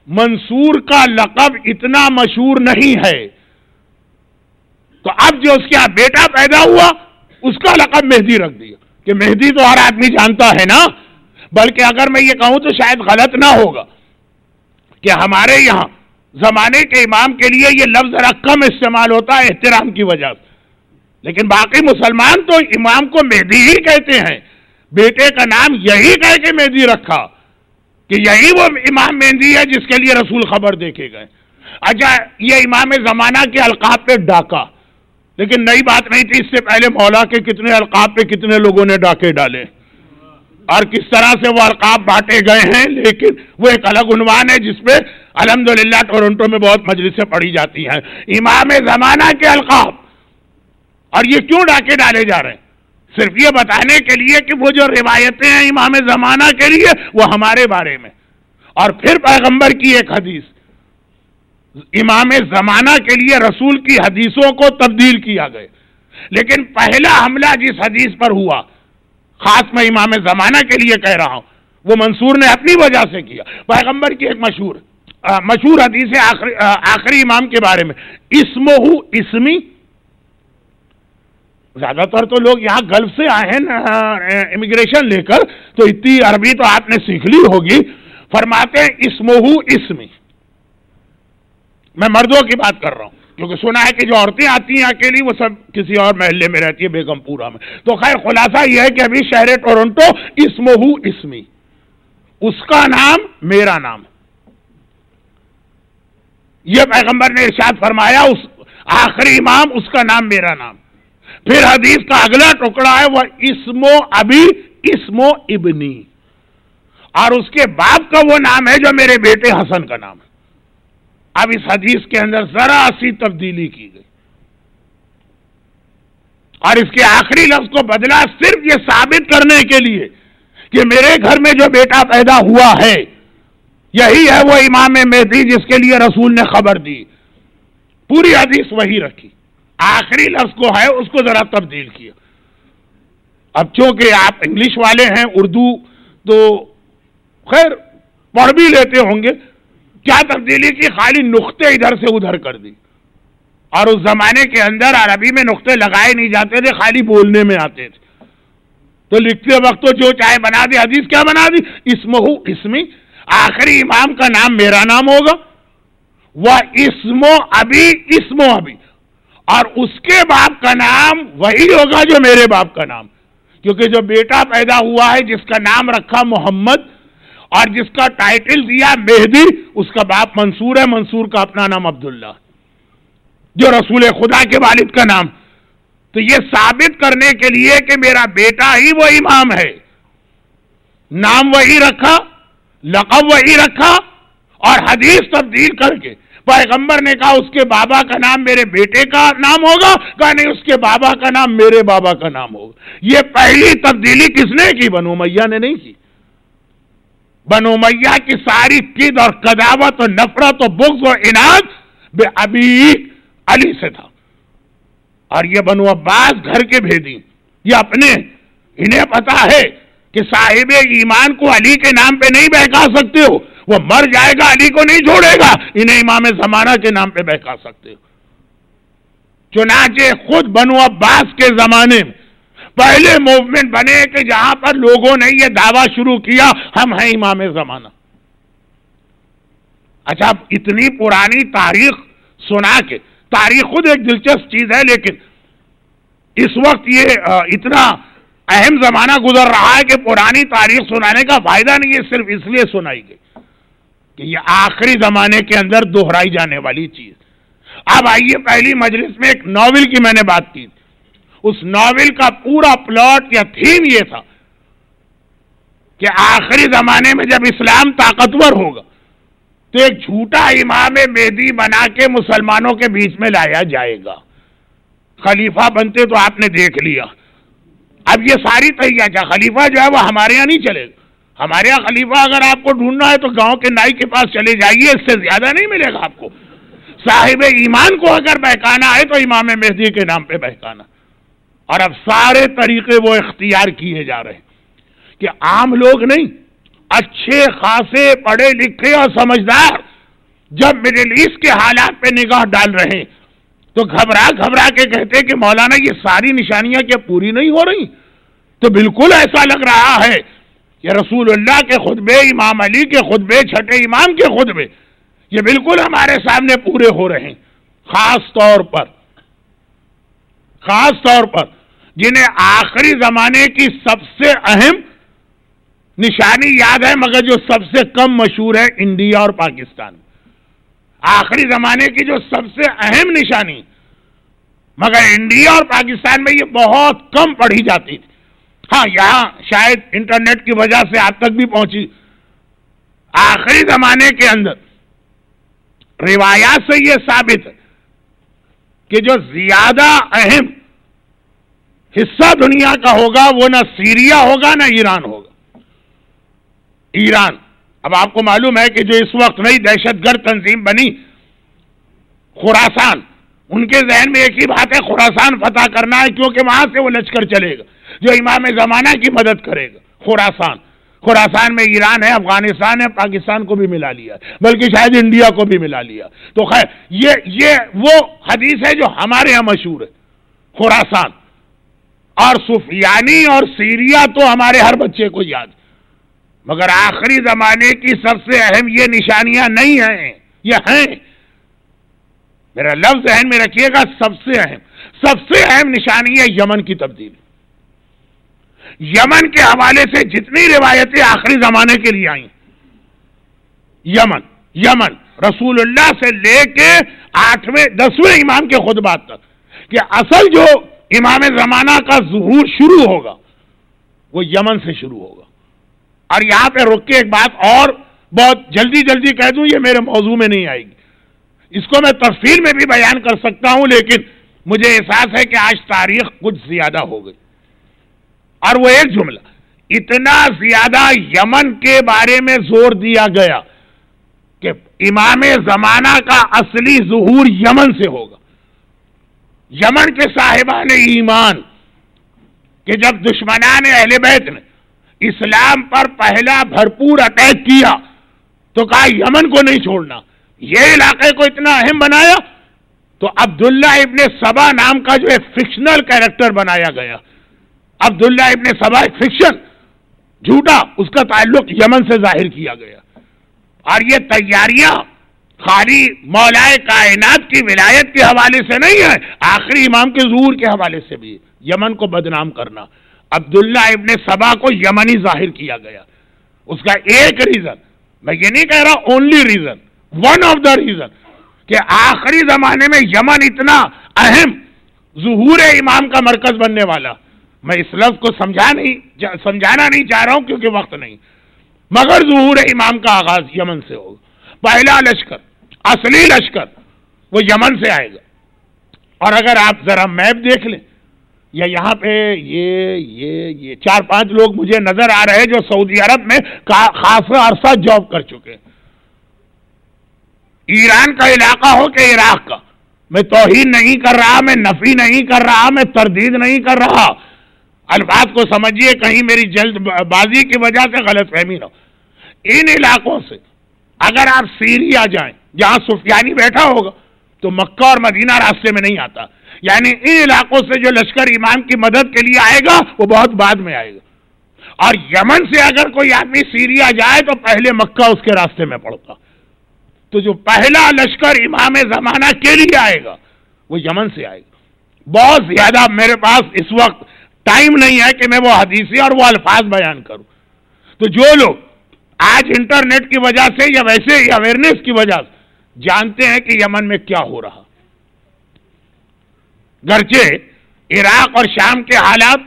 منصور کا لقب اتنا مشہور نہیں ہے, تو اب جو اس کے یہاں بیٹا پیدا ہوا اس کا لقب مہدی رکھ دیا, کہ مہدی تو ہر آدمی جانتا ہے نا. بلکہ اگر میں یہ کہوں تو شاید غلط نہ ہوگا کہ ہمارے یہاں زمانے کے امام کے لیے یہ لفظ ذرا کم استعمال ہوتا ہے احترام کی وجہ سے, لیکن باقی مسلمان تو امام کو مہدی ہی کہتے ہیں. بیٹے کا نام یہی کہہ کے مہدی رکھا کہ یہی وہ امام مہدی ہے جس کے لیے رسول خبر دیکھے گئے. اچھا, یہ امام زمانہ کے القاب پہ ڈاکہ, لیکن نئی بات نہیں تھی, اس سے پہلے مولا کے کتنے القاب پہ کتنے لوگوں نے ڈاکے ڈالے. اور کس طرح سے وہ القاب بانٹے گئے ہیں، لیکن وہ ایک الگ عنوان ہے جس پہ الحمدللہ ٹورنٹو میں بہت مجلسیں پڑھی جاتی ہیں، امام زمانہ کے القاب۔ اور یہ کیوں ڈاکے ڈالے جا رہے ہیں؟ صرف یہ بتانے کے لیے کہ وہ جو روایتیں ہیں امام زمانہ کے لیے وہ ہمارے بارے میں، اور پھر پیغمبر کی ایک حدیث، امام زمانہ کے لیے رسول کی حدیثوں کو تبدیل کیا گیا، لیکن پہلا حملہ جس حدیث پر ہوا، خاص میں امام زمانہ کے لیے کہہ رہا ہوں، وہ منصور نے اپنی وجہ سے کیا۔ پیغمبر کی ایک مشہور حدیث ہے آخری امام کے بارے میں، اسمہ اسمی۔ زیادہ تر تو لوگ یہاں گلف سے آئے ہیں امیگریشن لے کر، تو اتنی عربی تو آپ نے سیکھ لی ہوگی۔ فرماتے ہیں اسمہ اسمی، میں مردوں کی بات کر رہا ہوں کیونکہ سنا ہے کہ جو عورتیں آتی ہیں اکیلی وہ سب کسی اور محلے میں رہتی ہے، بیگم پورہ میں۔ تو خیر خلاصہ یہ ہے کہ ابھی شہر ٹورنٹو اسمہ اسمی، اس کا نام میرا نام، یہ پیغمبر نے ارشاد فرمایا، اس آخری امام اس کا نام میرا نام۔ پھر حدیث کا اگلا ٹکڑا ہے وہ اسمو ابی اسمو ابنی، اور اس کے باپ کا وہ نام ہے جو میرے بیٹے حسن کا نام ہے۔ اب اس حدیث کے اندر ذرا سی تبدیلی کی گئی اور اس کے آخری لفظ کو بدلا صرف یہ ثابت کرنے کے لیے کہ میرے گھر میں جو بیٹا پیدا ہوا ہے یہی ہے وہ امام مہدی جس کے لیے رسول نے خبر دی۔ پوری حدیث وہی رکھی، آخری لفظ کو ہے اس کو ذرا تبدیل کیا۔ اب چونکہ آپ انگلش والے ہیں، اردو تو خیر پڑھ بھی لیتے ہوں گے، کیا تبدیلی کی؟ خالی نقطے ادھر سے ادھر کر دی، اور اس زمانے کے اندر عربی میں نقطے لگائے نہیں جاتے تھے، خالی بولنے میں آتے تھے، تو لکھتے وقت تو جو چاہے بنا دی۔ حدیث کیا بنا دی؟ اسمہ اسمی، آخری امام کا نام میرا نام ہوگا، وہ اسمو ابی اسمو ابی، اور اس کے باپ کا نام وہی ہوگا جو میرے باپ کا نام، کیونکہ جو بیٹا پیدا ہوا ہے جس کا نام رکھا محمد اور جس کا ٹائٹل دیا مہدی، اس کا باپ منصور ہے، منصور کا اپنا نام عبداللہ، جو رسول خدا کے والد کا نام۔ تو یہ ثابت کرنے کے لیے کہ میرا بیٹا ہی وہ امام ہے، نام وہی رکھا، لقب وہی رکھا، اور حدیث تبدیل کر کے پیغمبر نے کہا اس کے بابا کا نام میرے بیٹے کا نام ہوگا، کہا نہیں اس کے بابا کا نام میرے بابا کا نام ہوگا۔ یہ پہلی تبدیلی کس نے کی؟ بنو امیہ نے نہیں کی۔ بنو امیہ کی ساری قید اور قداوت اور نفرت اور بغض اور عناد بے ابی علی سے تھا، اور یہ بنو عباس گھر کے بھیدی، یہ اپنے انہیں پتا ہے کہ صاحب ایمان کو علی کے نام پہ نہیں بہکا سکتے ہو، وہ مر جائے گا علی کو نہیں چھوڑے گا، انہیں امام زمانہ کے نام پہ بہکا سکتے ہو۔ چنانچہ خود بنو عباس کے زمانے میں پہلے موومنٹ بنے کہ جہاں پر لوگوں نے یہ دعویٰ شروع کیا ہم ہیں امام زمانہ۔ اچھا، اب اتنی پرانی تاریخ سنا کے، تاریخ خود ایک دلچسپ چیز ہے، لیکن اس وقت یہ اتنا اہم زمانہ گزر رہا ہے کہ پرانی تاریخ سنانے کا فائدہ نہیں ہے، صرف اس لیے سنائی گئی کہ یہ آخری زمانے کے اندر دہرائی جانے والی چیز۔ اب آئیے، پہلی مجلس میں ایک ناول کی میں نے بات کی، اس ناول کا پورا پلاٹ یا تھیم یہ تھا کہ آخری زمانے میں جب اسلام طاقتور ہوگا تو ایک جھوٹا امام مہدی بنا کے مسلمانوں کے بیچ میں لایا جائے گا، خلیفہ بنتے تو آپ نے دیکھ لیا۔ اب یہ ساری تیاری، خلیفہ جو ہے وہ ہمارے یہاں نہیں چلے گا، ہمارے یہاں خلیفہ اگر آپ کو ڈھونڈنا ہے تو گاؤں کے نائی کے پاس چلے جائیے، اس سے زیادہ نہیں ملے گا آپ کو۔ صاحب ایمان کو اگر بہکانا ہے تو امام مہدی کے نام پہ بہکانا، اور اب سارے طریقے وہ اختیار کیے جا رہے ہیں کہ عام لوگ نہیں، اچھے خاصے پڑھے لکھے اور سمجھدار جب مڈل ایسٹ کے حالات پہ نگاہ ڈال رہے ہیں تو گھبرا کے کہتے کہ مولانا یہ ساری نشانیاں کیا پوری نہیں ہو رہی؟ تو بالکل ایسا لگ رہا ہے کہ رسول اللہ کے خطبے، امام علی کے خطبے، چھٹے امام کے خطبے یہ بالکل ہمارے سامنے پورے ہو رہے ہیں، خاص طور پر جنہیں آخری زمانے کی سب سے اہم نشانی یاد ہے مگر جو سب سے کم مشہور ہے انڈیا اور پاکستان میں۔ آخری زمانے کی جو سب سے اہم نشانی مگر انڈیا اور پاکستان میں یہ بہت کم پڑھی جاتی تھی، ہاں یہاں شاید انٹرنیٹ کی وجہ سے آپ تک بھی پہنچی. آخری زمانے کے اندر روایات سے یہ ثابت ہے کہ جو زیادہ اہم حصہ دنیا کا ہوگا وہ نہ سیریا ہوگا نہ ایران ہوگا. ایران، اب آپ کو معلوم ہے کہ جو اس وقت نئی دہشت گرد تنظیم بنی خراسان، ان کے ذہن میں ایک ہی بات ہے، خراسان فتح کرنا ہے، کیونکہ وہاں سے وہ لشکر چلے گا جو امام زمانہ کی مدد کرے گا. خراسان میں ایران ہے، افغانستان ہے، پاکستان کو بھی ملا لیا، بلکہ شاید انڈیا کو بھی ملا لیا. تو خیر یہ وہ حدیث ہے جو ہمارے یہاں مشہور ہے. خراسان اور سفیانی اور سیریا تو ہمارے ہر بچے کو یاد، مگر آخری زمانے کی سب سے اہم یہ نشانیاں نہیں ہیں، یہ ہیں. میرا لفظ ذہن میں رکھیے گا، سب سے اہم نشانی ہے یمن کی تبدیلی. یمن کے حوالے سے جتنی روایتیں آخری زمانے کے لیے آئیں، یمن رسول اللہ سے لے کے 8ویں-10ویں امام کے خطبات تک کہ اصل جو امام زمانہ کا ظہور شروع ہوگا وہ یمن سے شروع ہوگا. اور یہاں پہ رک کے ایک بات اور بہت جلدی کہہ دوں، یہ میرے موضوع میں نہیں آئے گی، اس کو میں تفصیل میں بھی بیان کر سکتا ہوں، لیکن مجھے احساس ہے کہ آج تاریخ کچھ زیادہ ہو گئی. اور وہ ایک جملہ، اتنا زیادہ یمن کے بارے میں زور دیا گیا کہ امام زمانہ کا اصلی ظہور یمن سے ہوگا. یمن کے صاحبان ایمان کہ جب دشمنان اہل بیت نے اسلام پر پہلا بھرپور اٹیک کیا تو کہا یمن کو نہیں چھوڑنا، یہ علاقے کو اتنا اہم بنایا. تو عبداللہ ابن سبا نام کا جو ایک فکشنل کیریکٹر بنایا گیا، عبداللہ ابن سبا ایک فکشن جھوٹا، اس کا تعلق یمن سے ظاہر کیا گیا. اور یہ تیاریاں خالی مولائے کائنات کی ولایت کے حوالے سے نہیں ہے، آخری امام کے ظہور کے حوالے سے بھی. یمن کو بدنام کرنا، عبداللہ ابن سبا کو یمنی ظاہر کیا گیا. اس کا ایک ریزن، میں یہ نہیں کہہ رہا only reason, one of the reason, کہ آخری زمانے میں یمن اتنا اہم ظہور امام کا مرکز بننے والا. میں اس لفظ کو سمجھانا نہیں چاہ رہا ہوں کیونکہ وقت نہیں، مگر ظہور امام کا آغاز یمن سے ہوگا. پہلا لشکر، اصلی لشکر وہ یمن سے آئے گا. اور اگر آپ ذرا میپ دیکھ لیں، یا یہاں پہ یہ 4-5 لوگ مجھے نظر آ رہے ہیں جو سعودی عرب میں خاصا عرصہ جاب کر چکے ہیں. ایران کا علاقہ ہو کہ عراق کا، میں توہین نہیں کر رہا، میں نفی نہیں کر رہا، میں تردید نہیں کر رہا، الفاظ کو سمجھیے، کہیں میری جلد بازی کی وجہ سے غلط فہمی نہ ہو. ان علاقوں سے اگر آپ سیریا جائیں جہاں سفیانی بیٹھا ہوگا تو مکہ اور مدینہ راستے میں نہیں آتا، یعنی ان علاقوں سے جو لشکر امام کی مدد کے لیے آئے گا وہ بہت بعد میں آئے گا. اور یمن سے اگر کوئی آدمی سیریا جائے تو پہلے مکہ اس کے راستے میں پڑتا. تو جو پہلا لشکر امام زمانہ کے لیے آئے گا وہ یمن سے آئے گا. بہت زیادہ میرے پاس اس وقت ٹائم نہیں ہے کہ میں وہ حدیثیں اور وہ الفاظ بیان کروں. تو جو لوگ آج انٹرنیٹ کی وجہ سے یا ویسے ہی اویئرنیس کی وجہ سے جانتے ہیں کہ یمن میں کیا ہو رہا، گرچہ عراق اور شام کے حالات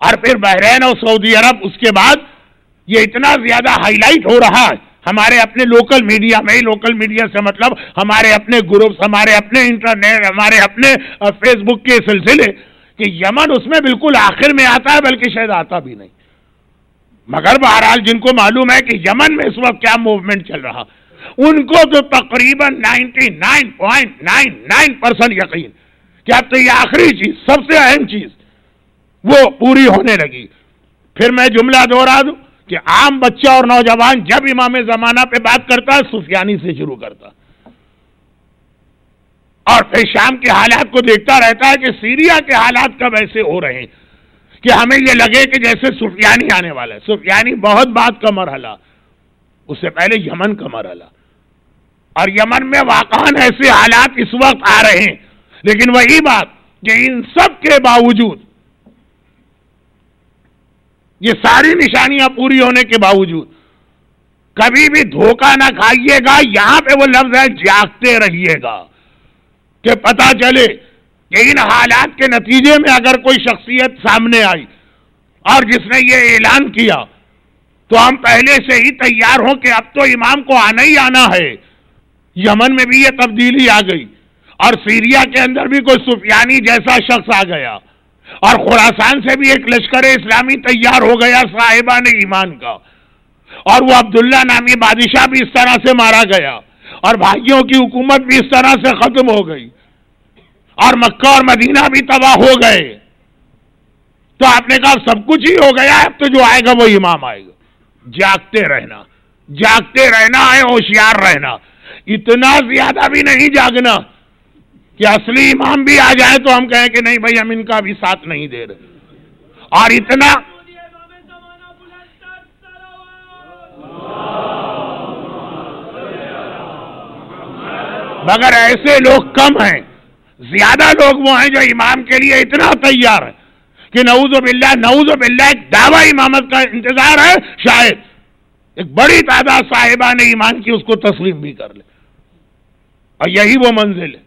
اور پھر بحرین اور سعودی عرب اس کے بعد یہ اتنا زیادہ ہائی لائٹ ہو رہا ہے ہمارے اپنے لوکل میڈیا میں. لوکل میڈیا سے مطلب ہمارے اپنے گروپس، ہمارے اپنے انٹرنیٹ، ہمارے اپنے فیس بک کے سلسلے، کہ یمن اس میں بالکل آخر میں آتا ہے، بلکہ شاید آتا بھی نہیں. مگر بہرحال جن کو معلوم ہے کہ یمن میں اس وقت کیا موومنٹ چل رہا، ان کو تو تقریباً 99.99% یقین کہ اب تو یہ آخری چیز، سب سے اہم چیز وہ پوری ہونے لگی. پھر میں جملہ دوہرا دوں کہ عام بچہ اور نوجوان جب امام زمانہ پہ بات کرتا ہے سفیانی سے شروع کرتا، اور پھر شام کے حالات کو دیکھتا رہتا ہے کہ سیریا کے حالات کب ایسے ہو رہے ہیں کہ ہمیں یہ لگے کہ جیسے سفیانی آنے والا ہے. سفیانی بہت بات کا مرحلہ، اس سے پہلے یمن کا مرحلہ، اور یمن میں واقعاً ایسے حالات اس وقت آ رہے ہیں. لیکن وہی بات کہ ان سب کے باوجود، یہ ساری نشانیاں پوری ہونے کے باوجود کبھی بھی دھوکہ نہ کھائیے گا. یہاں پہ وہ لفظ ہے جاگتے رہیے گا کہ پتہ چلے کہ ان حالات کے نتیجے میں اگر کوئی شخصیت سامنے آئی اور جس نے یہ اعلان کیا تو ہم پہلے سے ہی تیار ہوں کہ اب تو امام کو آنا ہی آنا ہے. یمن میں بھی یہ تبدیلی آ گئی اور سیریا کے اندر بھی کوئی سفیانی جیسا شخص آ گیا اور خراسان سے بھی ایک لشکر اسلامی تیار ہو گیا صاحبان ایمان کا, اور وہ عبداللہ نامی بادشاہ بھی اس طرح سے مارا گیا اور بھائیوں کی حکومت بھی اس طرح سے ختم ہو گئی اور مکہ اور مدینہ بھی تباہ ہو گئے. تو آپ نے کہا سب کچھ ہی ہو گیا, اب تو جو آئے گا وہ امام آئے گا. جاگتے رہنا ہے, ہوشیار رہنا, اتنا زیادہ بھی نہیں جاگنا کہ اصلی امام بھی آ جائے تو ہم کہیں کہ نہیں بھائی ہم ان کا بھی ساتھ نہیں دے رہے, اور اتنا مگر ایسے لوگ کم ہیں, زیادہ لوگ وہ ہیں جو امام کے لیے اتنا تیار ہے کہ نعوذ باللہ ایک دعوی امامت کا انتظار ہے, شاید ایک بڑی تعداد صاحبان ایمان کی اس کو تسلیم بھی کر لے. اور یہی وہ منزل ہے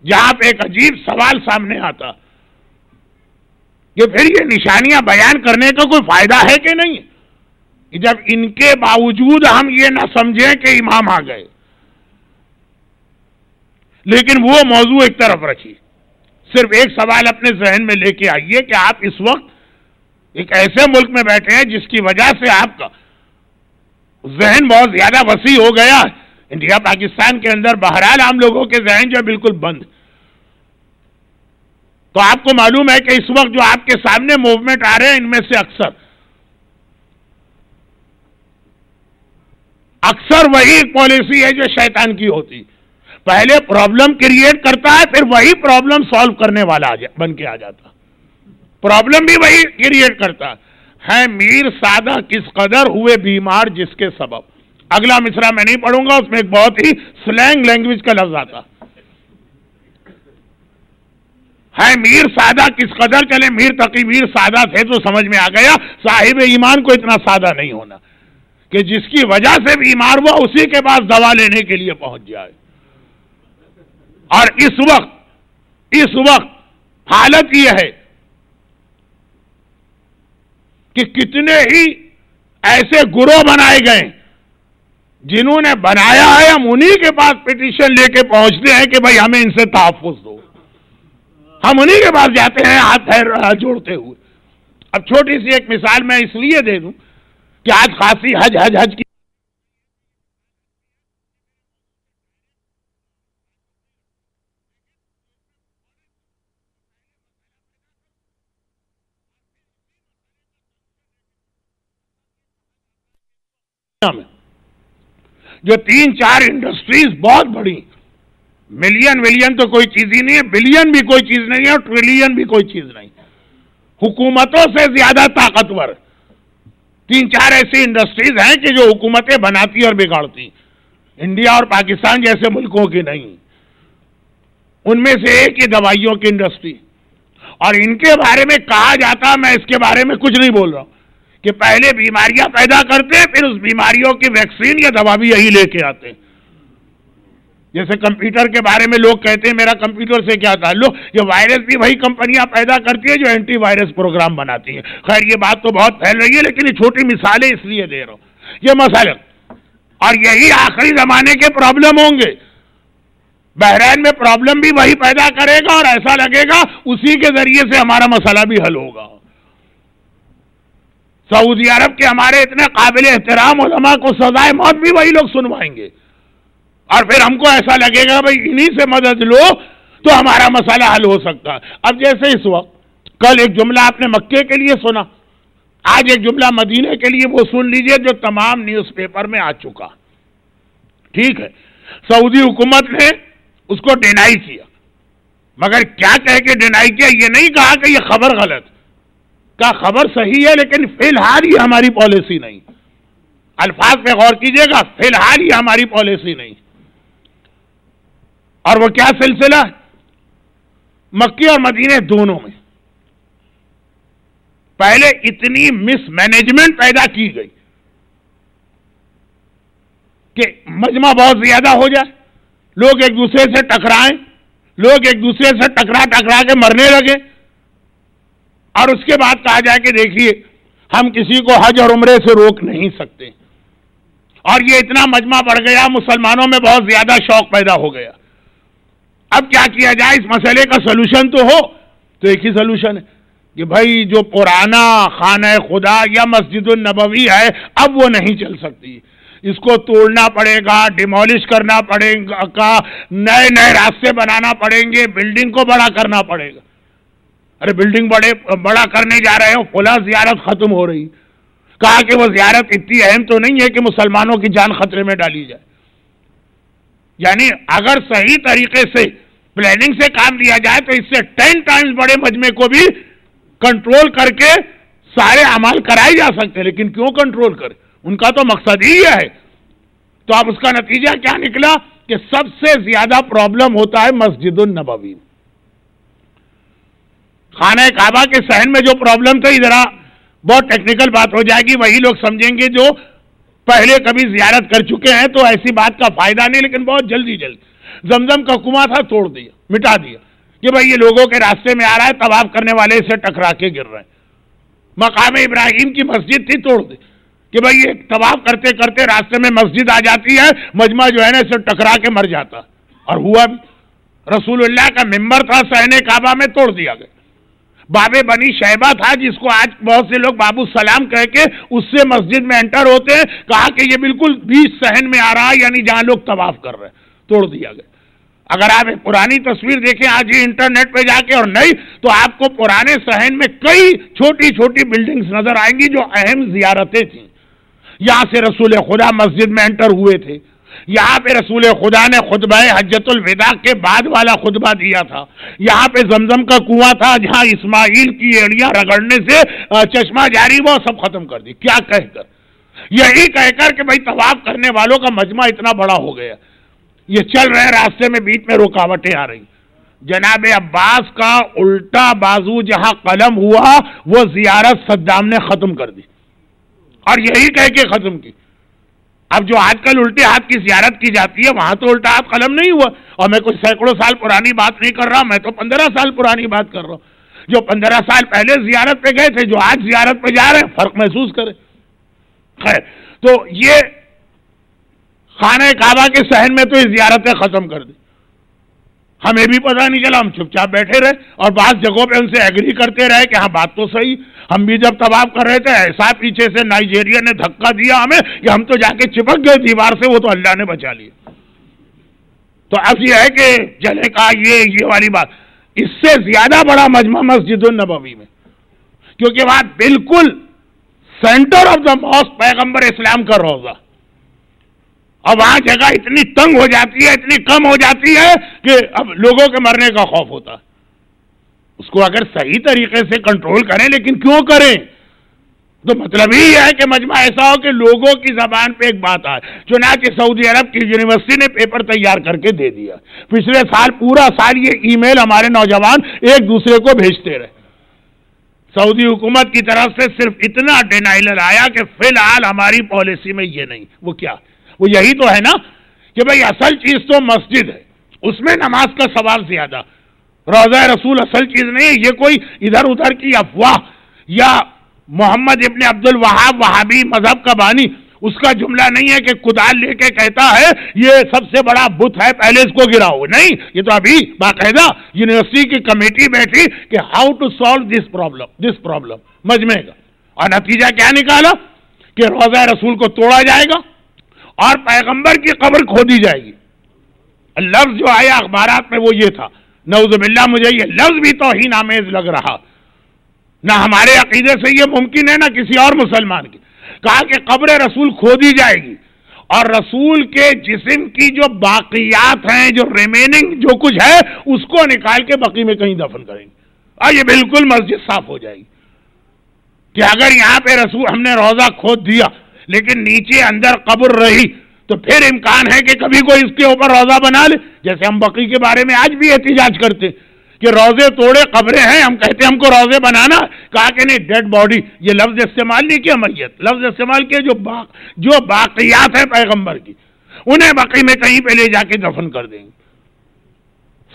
جہاں پہ ایک عجیب سوال سامنے آتا کہ پھر یہ نشانیاں بیان کرنے کا کوئی فائدہ ہے کہ نہیں, جب ان کے باوجود ہم یہ نہ سمجھیں کہ امام آ گئے. لیکن وہ موضوع ایک طرف رکھیے, صرف ایک سوال اپنے ذہن میں لے کے آئیے کہ آپ اس وقت ایک ایسے ملک میں بیٹھے ہیں جس کی وجہ سے آپ کا ذہن بہت زیادہ وسیع ہو گیا. انڈیا پاکستان کے اندر بہرحال عام لوگوں کے ذہن جو بالکل بند. تو آپ کو معلوم ہے کہ اس وقت جو آپ کے سامنے موومنٹ آ رہے ہیں ان میں سے اکثر وہی پالیسی ہے جو شیطان کی ہوتی, پہلے پرابلم کریٹ کرتا ہے پھر وہی پرابلم سالو کرنے والا بن کے آ جاتا. پرابلم بھی وہی کریٹ کرتا ہے. میر سادہ کس قدر ہوئے بیمار جس کے سبب. اگلا مصرع میں نہیں پڑھوں گا, اس میں ایک بہت ہی سلینگ لینگویج کا لفظ آتا ہے. میر سادہ کس قدر, چلے میر تقی میر سادہ تھے تو سمجھ میں آ گیا, صاحب ایمان کو اتنا سادہ نہیں ہونا کہ جس کی وجہ سے بیمار ہوا اسی کے پاس دوا لینے کے لیے پہنچ جائے. اور اس وقت حالت یہ ہے کہ کتنے ہی ایسے گروہ بنائے گئے جنہوں نے بنایا ہے, ہم انہی کے پاس پٹیشن لے کے پہنچتے ہیں کہ بھائی ہمیں ان سے تحفظ دو. ہم انہی کے پاس جاتے ہیں ہاتھ پیر جوڑتے ہوئے. اب چھوٹی سی ایک مثال میں اس لیے دے دوں کہ آج خاصی حج کی میں جو 3-4 انڈسٹریز بہت بڑی, ملین تو کوئی چیز ہی نہیں ہے, بلین بھی کوئی چیز نہیں ہے اور ٹریلین بھی کوئی چیز نہیں, حکومتوں سے زیادہ طاقتور 3-4 ایسی انڈسٹریز ہیں کہ جو حکومتیں بناتی اور بگاڑتی, انڈیا اور پاکستان جیسے ملکوں کی نہیں. ان میں سے ایک یہ دوائیوں کی انڈسٹری, اور ان کے بارے میں کہا جاتا, میں اس کے بارے میں کچھ نہیں بول رہا ہوں, کہ پہلے بیماریاں پیدا کرتے ہیں پھر اس بیماریوں کی ویکسین یا دوا بھی یہی لے کے آتے ہیں. جیسے کمپیوٹر کے بارے میں لوگ کہتے ہیں میرا کمپیوٹر سے کیا تعلق, یہ وائرس بھی وہی کمپنیاں پیدا کرتی ہیں جو اینٹی وائرس پروگرام بناتی ہیں. خیر یہ بات تو بہت پھیل رہی ہے لیکن یہ چھوٹی مثالیں اس لیے دے رہا ہوں, یہ مسئلہ. اور یہی آخری زمانے کے پرابلم ہوں گے. بحرین میں پرابلم بھی وہی پیدا کرے گا اور ایسا لگے گا اسی کے ذریعے سے ہمارا مسئلہ بھی حل ہوگا. سعودی عرب کے ہمارے اتنے قابل احترام علماء کو سزائے موت بھی وہی لوگ سنوائیں گے, اور پھر ہم کو ایسا لگے گا بھائی انہی سے مدد لو تو ہمارا مسئلہ حل ہو سکتا ہے. اب جیسے اس وقت کل ایک جملہ آپ نے مکے کے لیے سنا, آج ایک جملہ مدینے کے لیے, وہ سن لیجئے جو تمام نیوز پیپر میں آ چکا. ٹھیک ہے, سعودی حکومت نے اس کو ڈینائی کیا, مگر کیا کہہ کے ڈینائی کیا, یہ نہیں کہا کہ یہ خبر غلط, کا خبر صحیح ہے لیکن فی الحال یہ ہماری پالیسی نہیں. الفاظ پہ غور کیجئے گا, فی الحال یہ ہماری پالیسی نہیں. اور وہ کیا سلسلہ, مکے اور مدینے دونوں میں پہلے اتنی مس مینجمنٹ پیدا کی گئی کہ مجمع بہت زیادہ ہو جائے, لوگ ایک دوسرے سے ٹکرائیں, لوگ ایک دوسرے سے ٹکرا کے مرنے لگے, اور اس کے بعد کہا جائے کہ دیکھیے ہم کسی کو حج اور عمرے سے روک نہیں سکتے. اور یہ اتنا مجمع بڑھ گیا, مسلمانوں میں بہت زیادہ شوق پیدا ہو گیا. اب کیا کیا جائے؟ اس مسئلے کا سلوشن تو ہو. تو ایک ہی سلوشن ہے کہ بھائی جو پرانا خانہ خدا یا مسجد النبوی ہے اب وہ نہیں چل سکتی, اس کو توڑنا پڑے گا, ڈیمولش کرنا پڑے گا, نئے نئے راستے بنانا پڑیں گے, بلڈنگ کو بڑا کرنا پڑے گا. ارے بلڈنگ بڑا کرنے جا رہے ہو, فلاں زیارت ختم ہو رہی. کہا کہ وہ زیارت اتنی اہم تو نہیں ہے کہ مسلمانوں کی جان خطرے میں ڈالی جائے. یعنی اگر صحیح طریقے سے پلاننگ سے کام لیا جائے تو اس سے 10 ٹائمز بڑے مجمع کو بھی کنٹرول کر کے سارے اعمال کرائے جا سکتے ہیں. لیکن کیوں کنٹرول کرے؟ ان کا تو مقصد ہی یہ ہے. تو اب اس کا نتیجہ کیا نکلا کہ سب سے زیادہ پرابلم ہوتا ہے مسجد النبوی. خانہ کعبہ کے صحن میں جو پرابلم تھی, ذرا بہت ٹیکنیکل بات ہو جائے گی, وہی لوگ سمجھیں گے جو پہلے کبھی زیارت کر چکے ہیں, تو ایسی بات کا فائدہ نہیں. لیکن بہت جلدی زمزم کا کنواں تھا, توڑ دیا, مٹا دیا کہ بھائی یہ لوگوں کے راستے میں آ رہا ہے, طواف کرنے والے سے ٹکرا کے گر رہے ہیں. مقام ابراہیم کی مسجد تھی, توڑ دی کہ بھائی یہ طواف کرتے کرتے راستے میں مسجد آ جاتی ہے, مجمع جو ہے نا اسے ٹکرا کے مر جاتا. اور ہوا بھی. رسول اللہ کا ممبر تھا صحن کعبہ میں, توڑ دیا گیا. باب بنی شیبہ تھا جس کو آج بہت سے لوگ باب السلام کہہ کے اس سے مسجد میں انٹر ہوتے ہیں, کہا کہ یہ بالکل بیچ صحن میں آ رہا ہے, یعنی جہاں لوگ طواف کر رہے ہیں, توڑ دیا گیا. اگر آپ ایک پرانی تصویر دیکھیں آج ہی انٹرنیٹ پہ جا کے, اور نہیں تو آپ کو پرانے صحن میں کئی چھوٹی چھوٹی بلڈنگز نظر آئیں گی جو اہم زیارتیں تھیں. یہاں سے رسول خدا مسجد میں انٹر ہوئے تھے, یہاں پہ رسول خدا نے خطبہ حجۃ الوداع کے بعد والا خطبہ دیا تھا, یہاں پہ زمزم کا کنواں تھا جہاں اسماعیل کی ایڑیاں رگڑنے سے چشمہ جاری وہ سب ختم کر دی. کیا کہہ کر؟ یہی کہہ کر کہ بھائی طواف کرنے والوں کا مجمع اتنا بڑا ہو گیا, یہ چل رہے راستے میں بیچ میں رکاوٹیں آ رہی. جناب عباس کا الٹا بازو جہاں قلم ہوا وہ زیارت صدام نے ختم کر دی, اور یہی کہہ کے ختم کی. اب جو آج کل الٹے ہاتھ کی زیارت کی جاتی ہے وہاں تو الٹا ہاتھ قلم نہیں ہوا. اور میں کوئی سینکڑوں سال پرانی بات نہیں کر رہا, میں تو 15 سال پرانی بات کر رہا ہوں. جو 15 سال پہلے زیارت پہ گئے تھے, جو آج زیارت پہ جا رہے ہیں, فرق محسوس کریں. خیر, تو یہ خانہ کعبہ کے صحن میں تو یہ زیارتیں ختم کر دی. ہمیں بھی پتہ نہیں چلا, ہم چپ چاپ بیٹھے رہے, اور بعض جگہوں پہ ان سے ایگری کرتے رہے کہ ہاں بات تو صحیح. ہم بھی جب طواف کر رہے تھے ایسا پیچھے سے نائجیریا نے دھکا دیا ہمیں کہ ہم تو جا کے چپک گئے دیوار سے, وہ تو اللہ نے بچا لیا. تو اب یہ ہے کہ جلے کا یہ والی بات, اس سے زیادہ بڑا مجمع مسجد النبوی میں, کیونکہ وہاں بالکل سینٹر آف دا موسٹ پیغمبر اسلام کا روضہ, اور وہاں جگہ اتنی تنگ ہو جاتی ہے, اتنی کم ہو جاتی ہے کہ اب لوگوں کے مرنے کا خوف ہوتا ہے. اس کو اگر صحیح طریقے سے کنٹرول کریں, لیکن کیوں کریں؟ تو مطلب ہی ہے کہ مجمع ایسا ہو کہ لوگوں کی زبان پہ ایک بات آئے. چنانچہ سعودی عرب کی یونیورسٹی نے پیپر تیار کر کے دے دیا. پچھلے سال پورا سال یہ ای میل ہمارے نوجوان ایک دوسرے کو بھیجتے رہے. سعودی حکومت کی طرف سے صرف اتنا ڈینائلر آیا کہ فی الحال ہماری پالیسی میں یہ نہیں. وہ کیا؟ وہ یہی تو ہے نا کہ بھئی اصل چیز تو مسجد ہے, اس میں نماز کا ثواب زیادہ. روضہ رسول اصل چیز نہیں ہے. یہ کوئی ادھر ادھر کی افواہ, یا محمد ابن عبد الوہاب وہابی مذہب کا بانی, اس کا جملہ نہیں ہے کہ کدال لے کے کہتا ہے یہ سب سے بڑا بت ہے پہلے اس کو گراؤ. نہیں, یہ تو ابھی باقاعدہ یونیورسٹی کی کمیٹی بیٹھی کہ how to solve this problem مجمع کا, اور نتیجہ کیا نکالا کہ روضہ رسول کو توڑا جائے گا اور پیغمبر کی قبر کھودی جائے گی. لفظ جو آیا اخبارات میں وہ یہ تھا, نعوذ باللہ مجھے یہ لفظ بھی توہین آمیز لگ رہا. نہ ہمارے عقیدے سے یہ ممکن ہے نہ کسی اور مسلمان کی. کہا کہ قبر رسول کھودی جائے گی اور رسول کے جسم کی جو باقیات ہیں, جو ریمیننگ جو کچھ ہے, اس کو نکال کے بقی میں کہیں دفن کریں گے, اور یہ بالکل مسجد صاف ہو جائے گی. کہ اگر یہاں پہ رسول ہم نے روضہ کھود دیا لیکن نیچے اندر قبر رہی, تو پھر امکان ہے کہ کبھی کوئی اس کے اوپر روضہ بنا لے. جیسے ہم بقی کے بارے میں آج بھی احتجاج کرتے کہ روضے توڑے قبریں ہیں, ہم کہتے ہم کو روضے بنانا. کہا کہ نہیں, ڈیڈ باڈی, یہ لفظ استعمال نہیں کیا میت, لفظ استعمال کیا جو باقیات ہیں پیغمبر کی, انہیں بقی میں کہیں پہ لے جا کے دفن کر دیں گے.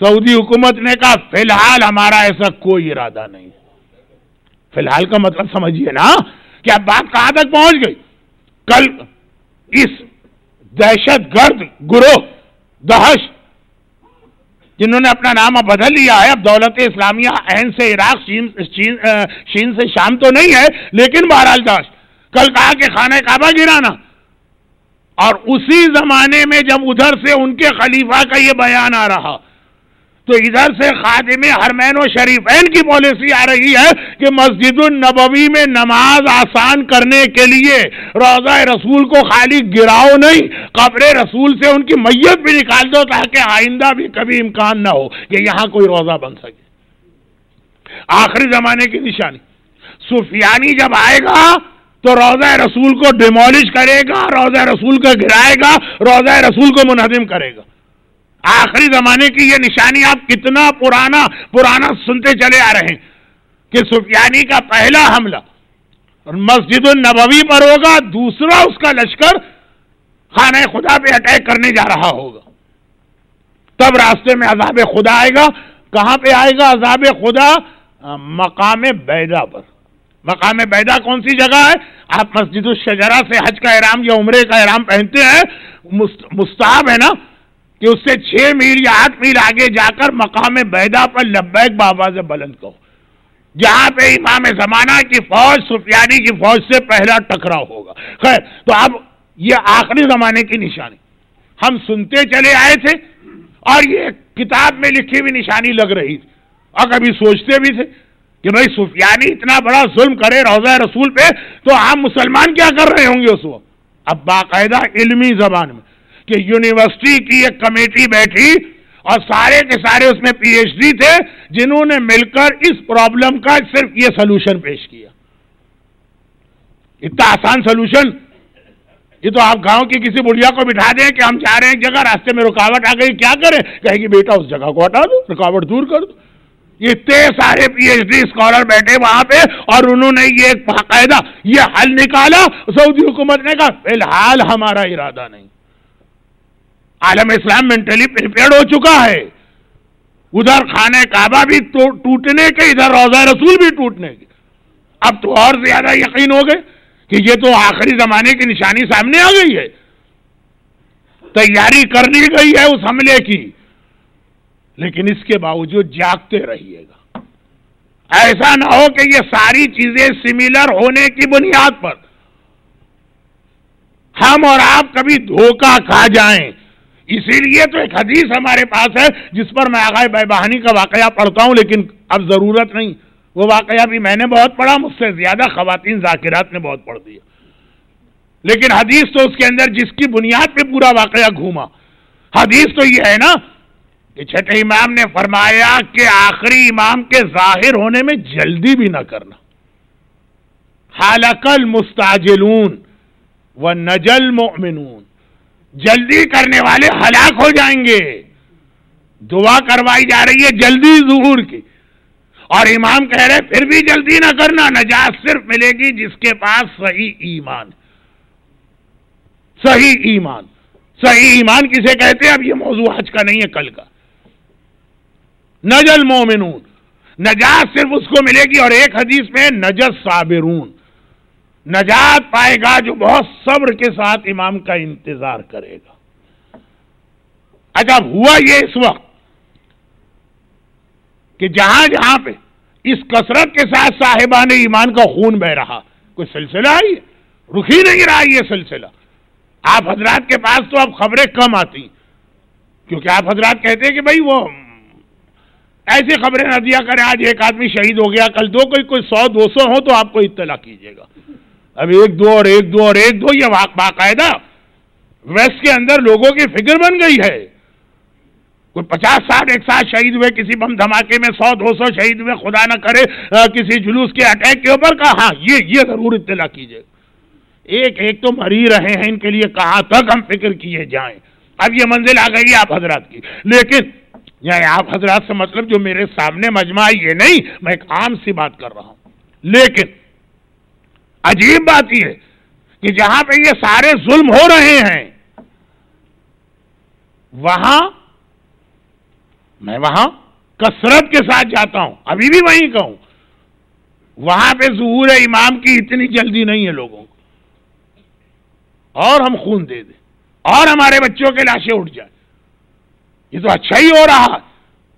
سعودی حکومت نے کہا فی الحال ہمارا ایسا کوئی ارادہ نہیں. فی الحال کا مطلب سمجھیے نا کہ اب بات کہاں تک پہنچ گئی؟ کل اس دہشت گرد گروہ داعش جنہوں نے اپنا نام اب بدل لیا ہے، اب دولت اسلامیہ عین سے عراق، شین سے شام تو نہیں ہے، لیکن بہرحال داعش، کل کہا کہ خانہ کعبہ گرانا، اور اسی زمانے میں جب ادھر سے ان کے خلیفہ کا یہ بیان آ رہا تو ادھر سے خادم حرمین و شریفین کی پالیسی آ رہی ہے کہ مسجد النبوی میں نماز آسان کرنے کے لیے روضہ رسول کو خالی گراؤ نہیں، قبر رسول سے ان کی میت بھی نکال دو تاکہ آئندہ بھی کبھی امکان نہ ہو کہ یہاں کوئی روضہ بن سکے۔ آخری زمانے کی نشانی، سفیانی جب آئے گا تو روضہ رسول کو ڈیمولش کرے گا، روضہ رسول کو گرائے گا، روضہ رسول کو منہدم کرے گا۔ آخری زمانے کی یہ نشانی آپ کتنا پرانا سنتے چلے آ رہے ہیں کہ سفیانی کا پہلا حملہ مسجد النبوی پر ہوگا، دوسرا اس کا لشکر خانہ خدا پہ اٹیک کرنے جا رہا ہوگا، تب راستے میں عذاب خدا آئے گا۔ کہاں پہ آئے گا عذاب خدا؟ مقام بیدا پر۔ مقام بیدا کون سی جگہ ہے؟ آپ مسجد الشجرہ سے حج کا احرام یا عمرے کا احرام پہنتے ہیں، مستحب ہے نا کہ اس سے 6 میل یا 8 میل آگے جا کر مقام بیدا پر لبیک بآواز بلند کہو، جہاں پہ امام زمانہ کی فوج سفیانی کی فوج سے پہلا ٹکراؤ ہوگا۔ خیر، تو اب یہ آخری زمانے کی نشانی ہم سنتے چلے آئے تھے، اور یہ کتاب میں لکھی ہوئی نشانی لگ رہی تھی، اور کبھی سوچتے بھی تھے کہ بھئی سفیانی اتنا بڑا ظلم کرے روضہ رسول پہ تو عام مسلمان کیا کر رہے ہوں گے اس وقت۔ اب باقاعدہ علمی زبان میں کہ یونیورسٹی کی ایک کمیٹی بیٹھی اور سارے کے سارے اس میں پی ایچ ڈی تھے، جنہوں نے مل کر اس پرابلم کا صرف یہ سلوشن پیش کیا۔ اتنا آسان سلوشن، یہ تو آپ گاؤں کی کسی بڑھیا کو بٹھا دیں کہ ہم جا رہے ہیں ایک جگہ، راستے میں رکاوٹ آ گئی، کیا کریں؟ کہے گی بیٹا اس جگہ کو ہٹا دو، رکاوٹ دور کر دو۔ یہ اتنے سارے پی ایچ ڈی اسکالر بیٹھے وہاں پہ، اور انہوں نے یہ ایک باقاعدہ یہ حل نکالا۔ سعودی حکومت نے کہا فی الحال ہمارا ارادہ نہیں، عالم اسلام مینٹلی پریپیئرڈ ہو چکا ہے، ادھر خانہ کعبہ بھی ٹوٹنے کے، ادھر روضہ رسول بھی ٹوٹنے کے۔ اب تو اور زیادہ یقین ہو گئے کہ یہ تو آخری زمانے کی نشانی سامنے آ گئی ہے، تیاری کر لی گئی ہے اس حملے کی، لیکن اس کے باوجود جاگتے رہیے گا۔ ایسا نہ ہو کہ یہ ساری چیزیں سملر ہونے کی بنیاد پر ہم اور آپ کبھی دھوکہ کھا جائیں۔ اسی لیے تو ایک حدیث ہمارے پاس ہے جس پر میں آغا بیبہانی کا واقعہ پڑھتا ہوں، لیکن اب ضرورت نہیں، وہ واقعہ بھی میں نے بہت پڑھا، مجھ سے زیادہ خواتین ذاکرات نے بہت پڑھ دیا، لیکن حدیث تو اس کے اندر جس کی بنیاد پہ پورا واقعہ گھوما، حدیث تو یہ ہے نا کہ چھٹے امام نے فرمایا کہ آخری امام کے ظاہر ہونے میں جلدی بھی نہ کرنا، ہلک المستعجلون ونجا المؤمنون، جلدی کرنے والے ہلاک ہو جائیں گے۔ دعا کروائی جا رہی ہے جلدی ظہور کی، اور امام کہہ رہے پھر بھی جلدی نہ کرنا، نجات صرف ملے گی جس کے پاس صحیح ایمان۔ صحیح ایمان، صحیح ایمان کسے کہتے ہیں؟ اب یہ موضوع حج کا نہیں ہے، کل کا۔ نجا المؤمنون، نجات صرف اس کو ملے گی، اور ایک حدیث میں نجا الصابرون، نجات پائے گا جو بہت صبر کے ساتھ امام کا انتظار کرے گا۔ اچھا ہوا یہ اس وقت کہ جہاں جہاں پہ اس کثرت کے ساتھ صاحبان ایمان کا خون بہ رہا، کوئی سلسلہ ہے، رک ہی نہیں رہا یہ سلسلہ۔ آپ حضرات کے پاس تو اب خبریں کم آتی کیونکہ آپ حضرات کہتے ہیں کہ بھئی وہ ایسی خبریں نہ دیا کریں، آج ایک آدمی شہید ہو گیا، کل دو، کوئی 100-200 ہو تو آپ کو اطلاع کیجیے گا۔ اب ایک دو یہ باقاعدہ ویسٹ کے اندر لوگوں کی فکر بن گئی ہے۔ کوئی 50-60 ایک ساتھ شہید ہوئے کسی بم دھماکے میں، 100-200 شہید ہوئے، خدا نہ کرے کسی جلوس کے اٹیک کے اوپر، کہا ہاں یہ ضرور اطلاع کیجیے گا۔ ایک تو مر ہی رہے ہیں، ان کے لیے کہاں تک ہم فکر کیے جائیں۔ اب یہ منزل آ گئی آپ حضرات کی، لیکن یعنی آپ حضرات سے مطلب جو میرے سامنے مجمع یہ نہیں، میں ایک عام سی بات کر رہا ہوں۔ لیکن عجیب بات یہ ہے کہ جہاں پہ یہ سارے ظلم ہو رہے ہیں، میں وہاں کثرت کے ساتھ جاتا ہوں، ابھی بھی وہیں کہوں، وہاں پہ ظہور امام کی اتنی جلدی نہیں ہے لوگوں کو، اور ہم خون دے دیں اور ہمارے بچوں کے لاشیں اٹھ جائیں، یہ تو اچھا ہی ہو رہا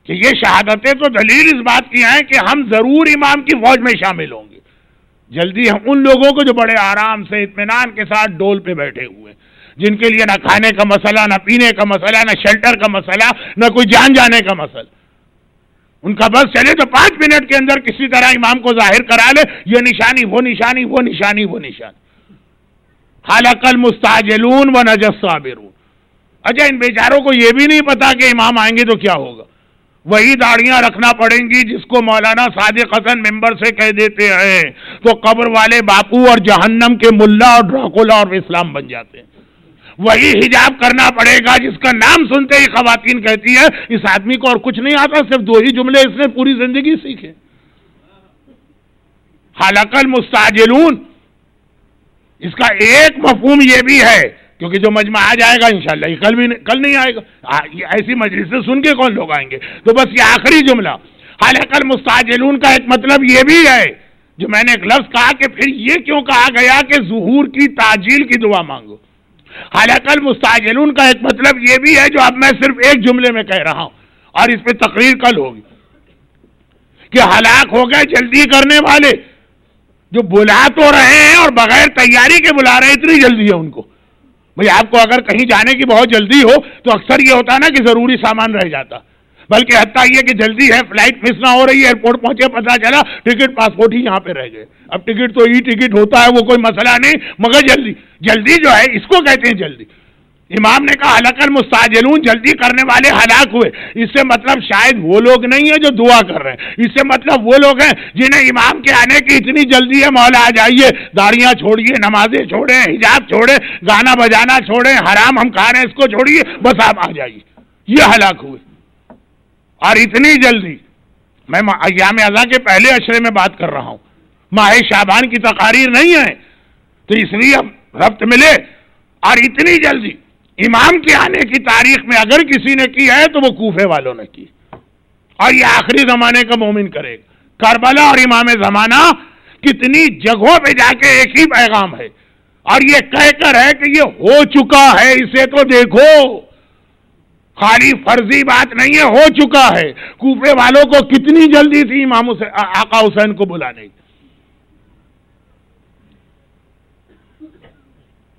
کہ یہ شہادتیں تو دلیل اس بات کی ہیں کہ ہم ضرور امام کی فوج میں شامل ہوں گے۔ جلدی ہم ان لوگوں کو جو بڑے آرام سے اطمینان کے ساتھ ڈول پہ بیٹھے ہوئے ہیں، جن کے لیے نہ کھانے کا مسئلہ، نہ پینے کا مسئلہ، نہ شیلٹر کا مسئلہ، نہ کوئی جان جانے کا مسئلہ، ان کا بس چلے تو 5 منٹ کے اندر کسی طرح امام کو ظاہر کرا لے، یہ نشانی، وہ نشانی، وہ نشانی، وہ نشانی۔ خلق المستعجلون ونجى الصابرون۔ اچھا ان بیچاروں کو یہ بھی نہیں پتا کہ امام آئیں گے تو کیا ہوگا، وہی داڑیاں رکھنا پڑیں گی جس کو مولانا صادق حسن ممبر سے کہہ دیتے ہیں تو قبر والے باپو اور جہنم کے ملا اور ڈراکولا اور اسلام بن جاتے ہیں۔ وہی حجاب کرنا پڑے گا جس کا نام سنتے ہی خواتین کہتی ہے اس آدمی کو اور کچھ نہیں آتا، صرف 2 ہی جملے اس نے پوری زندگی سیکھے۔ خلق المستعجلون، اس کا ایک مفہوم یہ بھی ہے، کیونکہ جو مجمع آ جائے گا انشاءاللہ یہ کل نہیں آئے گا، ایسی مجلس سے سن کے کون لوگ آئیں گے، تو بس یہ آخری جملہ خلق المستعجلون کا ایک مطلب یہ بھی ہے جو میں نے ایک لفظ کہا کہ پھر یہ کیوں کہا گیا کہ ظہور کی تعجیل کی دعا مانگو۔ خلق المستعجلون کا ایک مطلب یہ بھی ہے جو اب میں صرف ایک جملے میں کہہ رہا ہوں اور اس پہ تقریر کل ہوگی کہ ہلاک ہو گئے جلدی کرنے والے جو بلا تو رہے ہیں اور بغیر تیاری کے بلا رہے ہیں، اتنی جلدی ہے ان کو۔ بھئی آپ کو اگر کہیں جانے کی بہت جلدی ہو تو اکثر یہ ہوتا نا کہ ضروری سامان رہ جاتا، بلکہ حتیٰ یہ کہ جلدی ہے، فلائٹ مس نہ ہو رہی ہے، ایئرپورٹ پہنچے پتہ چلا ٹکٹ پاسپورٹ ہی یہاں پہ رہ گئے۔ اب ٹکٹ تو ای ٹکٹ ہوتا ہے، وہ کوئی مسئلہ نہیں، مگر جلدی جو ہے اس کو کہتے ہیں جلدی۔ امام نے کہا خلق المستعجلون، جلدی کرنے والے ہلاک ہوئے، اس سے مطلب شاید وہ لوگ نہیں ہیں جو دعا کر رہے ہیں، اس سے مطلب وہ لوگ ہیں جنہیں امام کے آنے کی اتنی جلدی ہے، مولا آ جائیے، داڑیاں چھوڑیے، نمازیں چھوڑیں، حجاب چھوڑیں، گانا بجانا چھوڑیں، حرام ہم کھا رہے ہیں اس کو چھوڑیے، بس آپ آ جائیے، یہ ہلاک ہوئے۔ اور اتنی جلدی، میں ایام اذا کے پہلے عشرے میں بات کر رہا ہوں، ماہ شعبان کی تقاریر نہیں ہے تو اس لیے اب ربط ملے۔ اور اتنی جلدی امام کے آنے کی تاریخ میں اگر کسی نے کی ہے تو وہ کوفے والوں نے کی، اور یہ آخری زمانے کا مومن کرے گا۔ کربلا اور امام زمانہ کتنی جگہوں پہ جا کے ایک ہی پیغام ہے، اور یہ کہہ کر ہے کہ یہ ہو چکا ہے، اسے تو دیکھو، خالی فرضی بات نہیں ہے، ہو چکا ہے۔ کوفے والوں کو کتنی جلدی تھی امام آقا حسین کو بلانے کی۔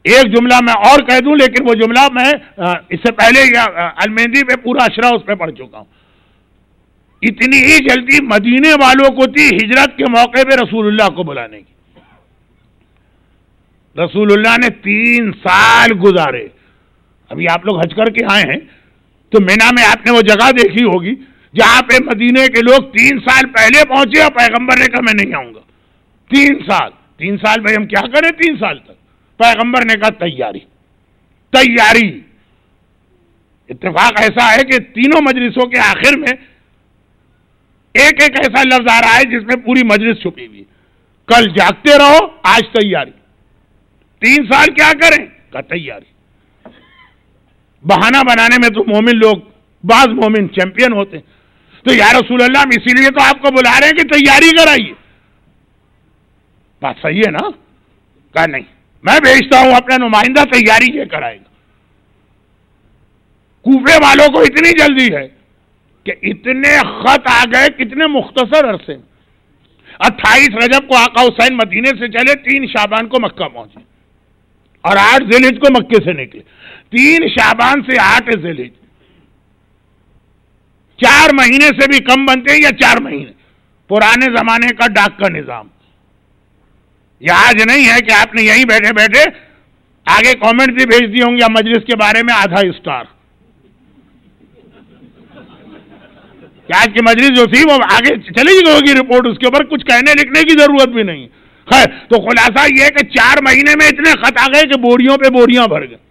ایک جملہ میں اور کہہ دوں، لیکن وہ جملہ میں اس سے پہلے المہندی پہ پورا اشرا اس پہ پڑھ چکا ہوں۔ اتنی ہی جلدی مدینے والوں کو تھی ہجرت کے موقع پہ رسول اللہ کو بلانے کی۔ رسول اللہ نے 3 سال گزارے۔ ابھی آپ لوگ حج کر کے آئے ہیں تو مینا میں آپ نے وہ جگہ دیکھی ہوگی جہاں پہ مدینے کے لوگ 3 سال پہلے پہنچے اور پیغمبر نے کہا میں نہیں آؤں گا۔ 3 سال بھائی ہم کیا کریں 3 سال تک؟ پیغمبر نے کہا تیاری۔ اتفاق ایسا ہے کہ تینوں مجلسوں کے آخر میں ایک ایسا لفظ آ رہا ہے جس میں پوری مجلس چھپی ہوئی، کل جاگتے رہو آج تیاری۔ 3 سال کیا کریں؟ کہا تیاری۔ بہانہ بنانے میں تو مومن لوگ، بعض مومن چیمپئن ہوتے ہیں، تو یا رسول اللہ ہم اسی لیے تو آپ کو بلا رہے ہیں کہ تیاری کرائیے۔ بات صحیح ہے نا؟ کہا نہیں، میں بھیجتا ہوں اپنا نمائندہ، تیاری یہ کرائے گا۔ کوفے والوں کو اتنی جلدی ہے کہ اتنے خط آ گئے کتنے مختصر عرصے میں۔ 28 رجب کو آقا حسین مدینے سے چلے، 3 شعبان کو مکہ پہنچے اور 8 ذی الحجہ کو مکے سے نکلے۔ 3 شعبان سے 8 ذی الحجہ 4 مہینے سے بھی کم بنتے ہیں، یا 4 مہینے، پرانے زمانے کا ڈاک کا نظام۔ یہ آج نہیں ہے کہ آپ نے یہیں بیٹھے بیٹھے آگے کامنٹ بھی بھیج دی ہوں گے مجلس کے بارے میں آدھا اسٹار، کہ آج کی مجلس جو تھی وہ آگے چلی گئی ہوگی رپورٹ، اس کے اوپر کچھ کہنے لکھنے کی ضرورت بھی نہیں۔ خیر، تو خلاصہ یہ کہ 4 مہینے میں اتنے خط آ گئے کہ بوریوں پہ بوریاں بھر گئے۔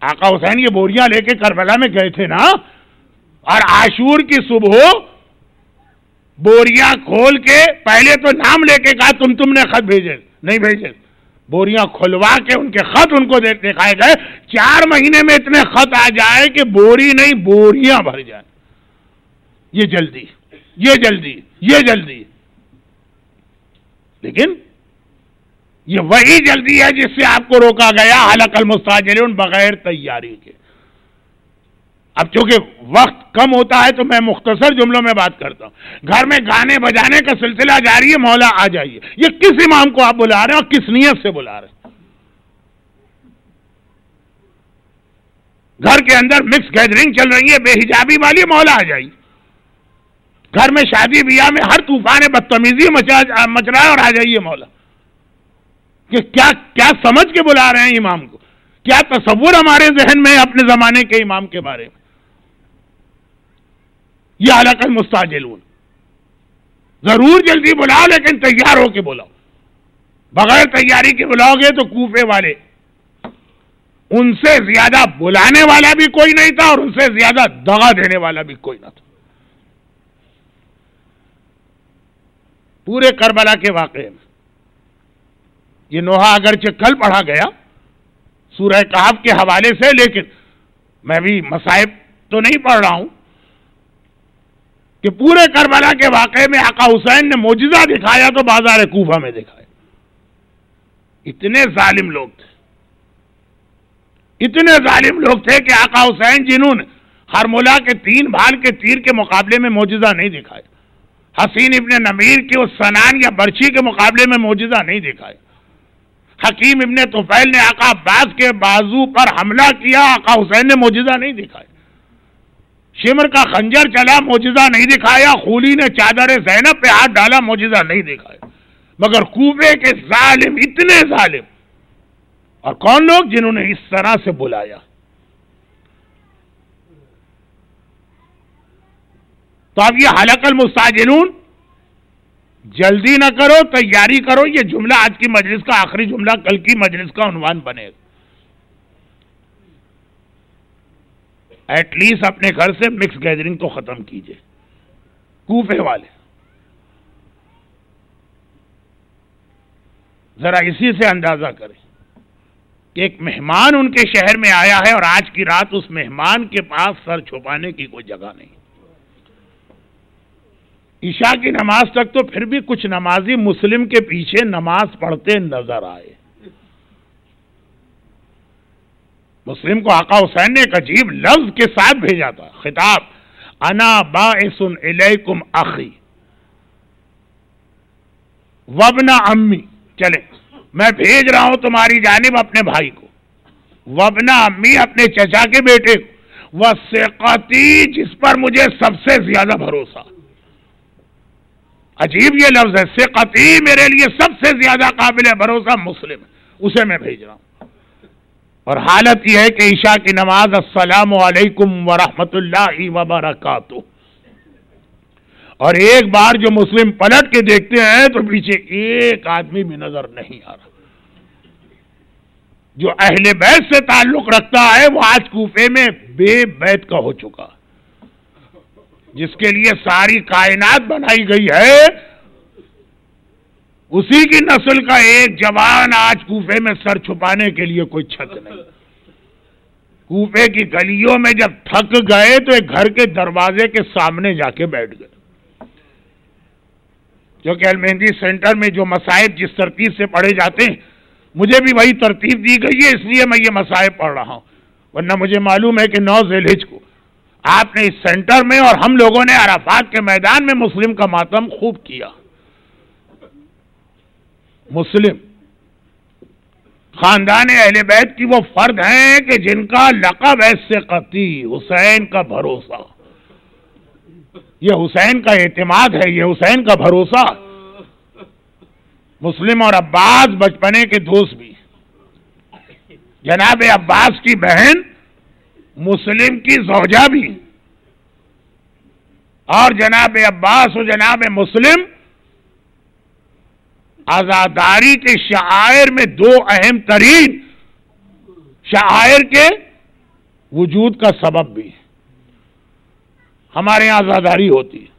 آقا حسین یہ بوریاں لے کے کربلا میں گئے تھے نا، اور عاشور کی صبح بوریاں کھول کے پہلے تو نام لے کے کہا تم نے خط بھیجے، نہیں بھیجے، بوریاں کھلوا کے ان کے خط ان کو دکھائے گئے۔ 4 مہینے میں اتنے خط آ جائے کہ بوری نہیں بوریاں بھر جائیں۔ یہ جلدی۔ لیکن یہ وہی جلدی ہے جس سے آپ کو روکا گیا حلق المستعجلون بغیر تیاری کے. اب چونکہ وقت کم ہوتا ہے تو میں مختصر جملوں میں بات کرتا ہوں. گھر میں گانے بجانے کا سلسلہ جاری ہے، مولا آ جائیے. یہ کس امام کو آپ بلا رہے ہیں اور کس نیت سے بلا رہے ہیں؟ گھر کے اندر مکس گیدرنگ چل رہی ہے بے حجابی والی، مولا آ جائیے. گھر میں شادی بیاہ میں ہر طوفان بدتمیزی مچ رہا ہے اور آ جائیے مولا. کہ کیا سمجھ کے بلا رہے ہیں امام کو؟ کیا تصور ہمارے ذہن میں اپنے زمانے کے امام کے بارے میں؟ یہ حلق المستعجلون. ضرور جلدی بلاؤ لیکن تیار ہو کے بلاؤ. بغیر تیاری کے بلاؤ گے تو کوفے والے، ان سے زیادہ بلانے والا بھی کوئی نہیں تھا اور ان سے زیادہ دغا دینے والا بھی کوئی نہ تھا. پورے کربلا کے واقعے میں یہ نوحہ اگرچہ کل پڑھا گیا سورہ کہف کے حوالے سے، لیکن میں بھی مصائب تو نہیں پڑھ رہا ہوں کہ پورے کربلا کے واقعے میں آقا حسین نے معجزہ دکھایا تو بازار کوفہ میں دکھایا. اتنے ظالم لوگ تھے، اتنے ظالم لوگ تھے کہ آقا حسین جنہوں نے ہرملا کے 3 بھال کے تیر کے مقابلے میں معجزہ نہیں دکھایا، حسین ابن نمیر کی اس سنان یا برچھی کے مقابلے میں معجزہ نہیں دکھایا، حکیم ابن طفیل نے آقا عباس کے بازو پر حملہ کیا، آقا حسین نے معجزہ نہیں دکھایا، شمر کا خنجر چلا معجزہ نہیں دکھایا، خولی نے چادر زینب پہ ہاتھ ڈالا معجزہ نہیں دکھایا. مگر کوفے کے ظالم اتنے ظالم، اور کون لوگ؟ جنہوں نے اس طرح سے بلایا. تو اب یہ حلق المستعجلون، جلدی نہ کرو تیاری کرو، یہ جملہ آج کی مجلس کا آخری جملہ کل کی مجلس کا عنوان بنے گا. ایٹ لیسٹ اپنے گھر سے مکس گیدرنگ تو ختم کیجئے. کوفے والے ذرا اسی سے اندازہ کریں کہ ایک مہمان ان کے شہر میں آیا ہے اور آج کی رات اس مہمان کے پاس سر چھپانے کی کوئی جگہ نہیں. عشاء کی نماز تک تو پھر بھی کچھ نمازی مسلم کے پیچھے نماز پڑھتے نظر آئے. مسلم کو آقا حسین نے ایک عجیب لفظ کے ساتھ بھیجا تھا، خطاب، انا باعث الیکم اخی وابن امی، چلیں میں بھیج رہا ہوں تمہاری جانب اپنے بھائی کو، وابن امی اپنے چچا کے بیٹے کو، وثقتی جس پر مجھے سب سے زیادہ بھروسہ. عجیب یہ لفظ ہے، ثقتی میرے لیے سب سے زیادہ قابل بھروسہ مسلم، اسے میں بھیج رہا ہوں. اور حالت یہ ہے کہ عشاء کی نماز السلام علیکم ورحمۃ اللہ وبرکاتہ، اور ایک بار جو مسلم پلٹ کے دیکھتے ہیں تو پیچھے ایک آدمی بھی نظر نہیں آ رہا. جو اہل بیت سے تعلق رکھتا ہے وہ آج کوفے میں بے بیت کا ہو چکا، جس کے لیے ساری کائنات بنائی گئی ہے، اسی کی نسل کا ایک جوان آج کوفے میں سر چھپانے کے لیے کوئی چھت نہیں. کوفے کی گلیوں میں جب تھک گئے تو ایک گھر کے دروازے کے سامنے جا کے بیٹھ گئے. جو کہ المہندی سینٹر میں جو مصائب جس ترتیب سے پڑھے جاتے ہیں مجھے بھی وہی ترتیب دی گئی ہے، اس لیے میں یہ مصائب پڑھ رہا ہوں. ورنہ مجھے معلوم ہے کہ 9 ذی الحجہ کو آپ نے اس سینٹر میں اور ہم لوگوں نے عرفات کے میدان میں مسلم کا ماتم خوب کیا. مسلم خاندان اہل بیت کی وہ فرد ہیں کہ جن کا لقب ہے ثقتی، حسین کا بھروسہ. یہ حسین کا اعتماد ہے، یہ حسین کا بھروسہ. مسلم اور عباس بچپنے کے دوست بھی، جناب عباس کی بہن مسلم کی زوجہ بھی، اور جناب عباس و جناب مسلم عزاداری کے شعائر میں 2 اہم ترین شعائر کے وجود کا سبب بھی. ہمارے یہاں عزاداری ہوتی ہے.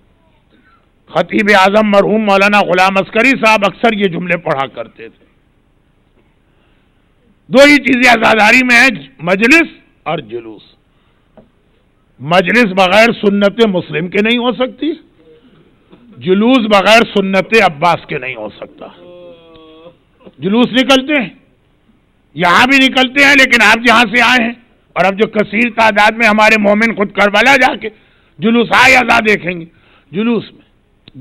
خطیب اعظم مرحوم مولانا غلام عسکری صاحب اکثر یہ جملے پڑھا کرتے تھے. 2 ہی چیزیں عزاداری میں ہیں، مجلس اور جلوس. مجلس بغیر سنت مسلم کے نہیں ہو سکتی، جلوس بغیر سنت عباس کے نہیں ہو سکتا. جلوس نکلتے ہیں، یہاں بھی نکلتے ہیں، لیکن آپ جہاں سے آئے ہیں اور اب جو کثیر تعداد میں ہمارے مومن خود کربلا جا کے جلوس ازاں دیکھیں گے، جلوس میں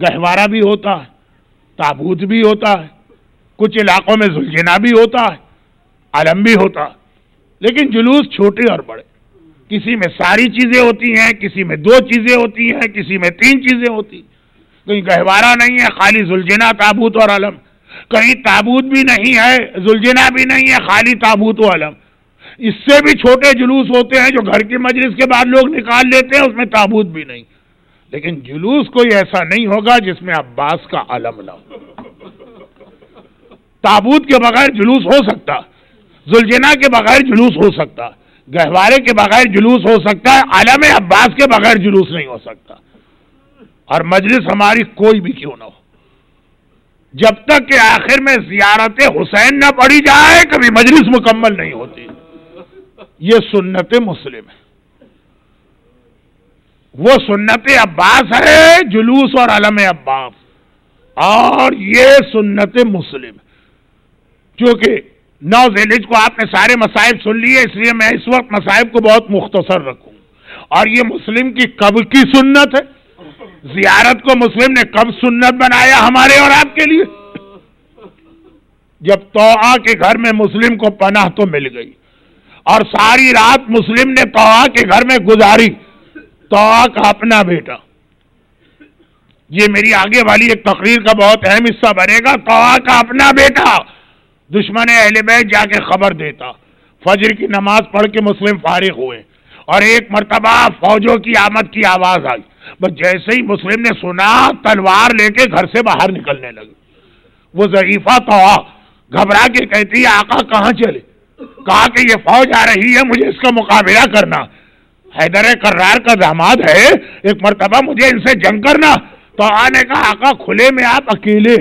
گہوارہ بھی ہوتا ہے، تابوت بھی ہوتا ہے، کچھ علاقوں میں ذوالجناح بھی ہوتا ہے، علم بھی ہوتا ہے، لیکن جلوس چھوٹے اور بڑے، کسی میں ساری چیزیں ہوتی ہیں، کسی میں 2 چیزیں ہوتی ہیں، کسی میں 3 چیزیں ہوتی ہیں، کہیں گہوارہ نہیں ہے، خالی ذوالجناح تابوت اور علم، کہیں تابوت بھی نہیں ہے، ذوالجناح بھی نہیں ہے، خالی تابوت و علم۔ اس سے بھی چھوٹے جلوس ہوتے ہیں جو گھر کی مجلس کے بعد لوگ نکال لیتے ہیں، اس میں تابوت بھی نہیں، لیکن جلوس کوئی ایسا نہیں ہوگا جس میں عباس کا علم نہ ہو۔ تابوت کے بغیر جلوس ہو سکتا، ذوالجناح کے بغیر جلوس ہو سکتا، گہوارے کے بغیر جلوس ہو سکتا ہے، علم عباس کے بغیر جلوس نہیں ہو سکتا، اور مجلس ہماری کوئی بھی کیوں نہ ہو، جب تک کہ آخر میں زیارت حسین نہ پڑھی جائے کبھی مجلس مکمل نہیں ہوتی۔ یہ سنت مسلم ہے، وہ سنت عباس ہے، جلوس اور علم عباس، اور یہ سنت مسلم ہے۔ چونکہ 9 ذیلحجہ کو آپ نے سارے مصائب سن لیے، اس لیے میں اس وقت مصائب کو بہت مختصر رکھوں، اور یہ مسلم کی کب کی سنت ہے، زیارت کو مسلم نے کب سنت بنایا ہمارے اور آپ کے لیے؟ جب طوعا کے گھر میں مسلم کو پناہ تو مل گئی، اور ساری رات مسلم نے طوعا کے گھر میں گزاری، طوعا کا اپنا بیٹا، یہ میری آگے والی ایک تقریر کا بہت اہم حصہ بنے گا، طوعا کا اپنا بیٹا دشمن اہل بیت جا کے خبر دیتا، فجر کی نماز پڑھ کے مسلم فارغ ہوئے، اور ایک مرتبہ فوجوں کی آمد کی آواز آئی، بس جیسے ہی مسلم نے سنا تلوار لے کے گھر سے باہر نکلنے لگے۔ وہ ضعیفہ طوعا گھبرا کے کہتی ہے آقا کہاں چلے؟ کہا کہ یہ فوج آ رہی ہے، مجھے اس کا مقابلہ کرنا، حیدر کرار کا داماد ہے، ایک مرتبہ مجھے ان سے جنگ کرنا۔ طوعا نے کہا آقا کھلے میں آپ اکیلے،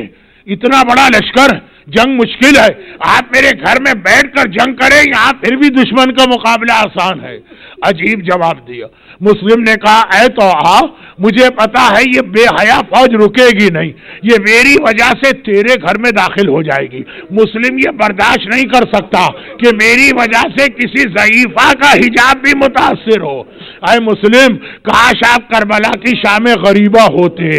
اتنا بڑا لشکر، جنگ مشکل ہے، آپ میرے گھر میں بیٹھ کر جنگ کریں، یہاں پھر بھی دشمن کا مقابلہ آسان ہے۔ عجیب جواب دیا۔ مسلم نے کہا اے طوعا مجھے پتا ہے یہ بے حیا فوج رکے گی نہیں، یہ میری وجہ سے تیرے گھر میں داخل ہو جائے گی، مسلم یہ برداشت نہیں کر سکتا کہ میری وجہ سے کسی ضعیفہ کا حجاب بھی متاثر ہو۔ اے مسلم کاش آپ کربلا کی شام غریبہ ہوتے،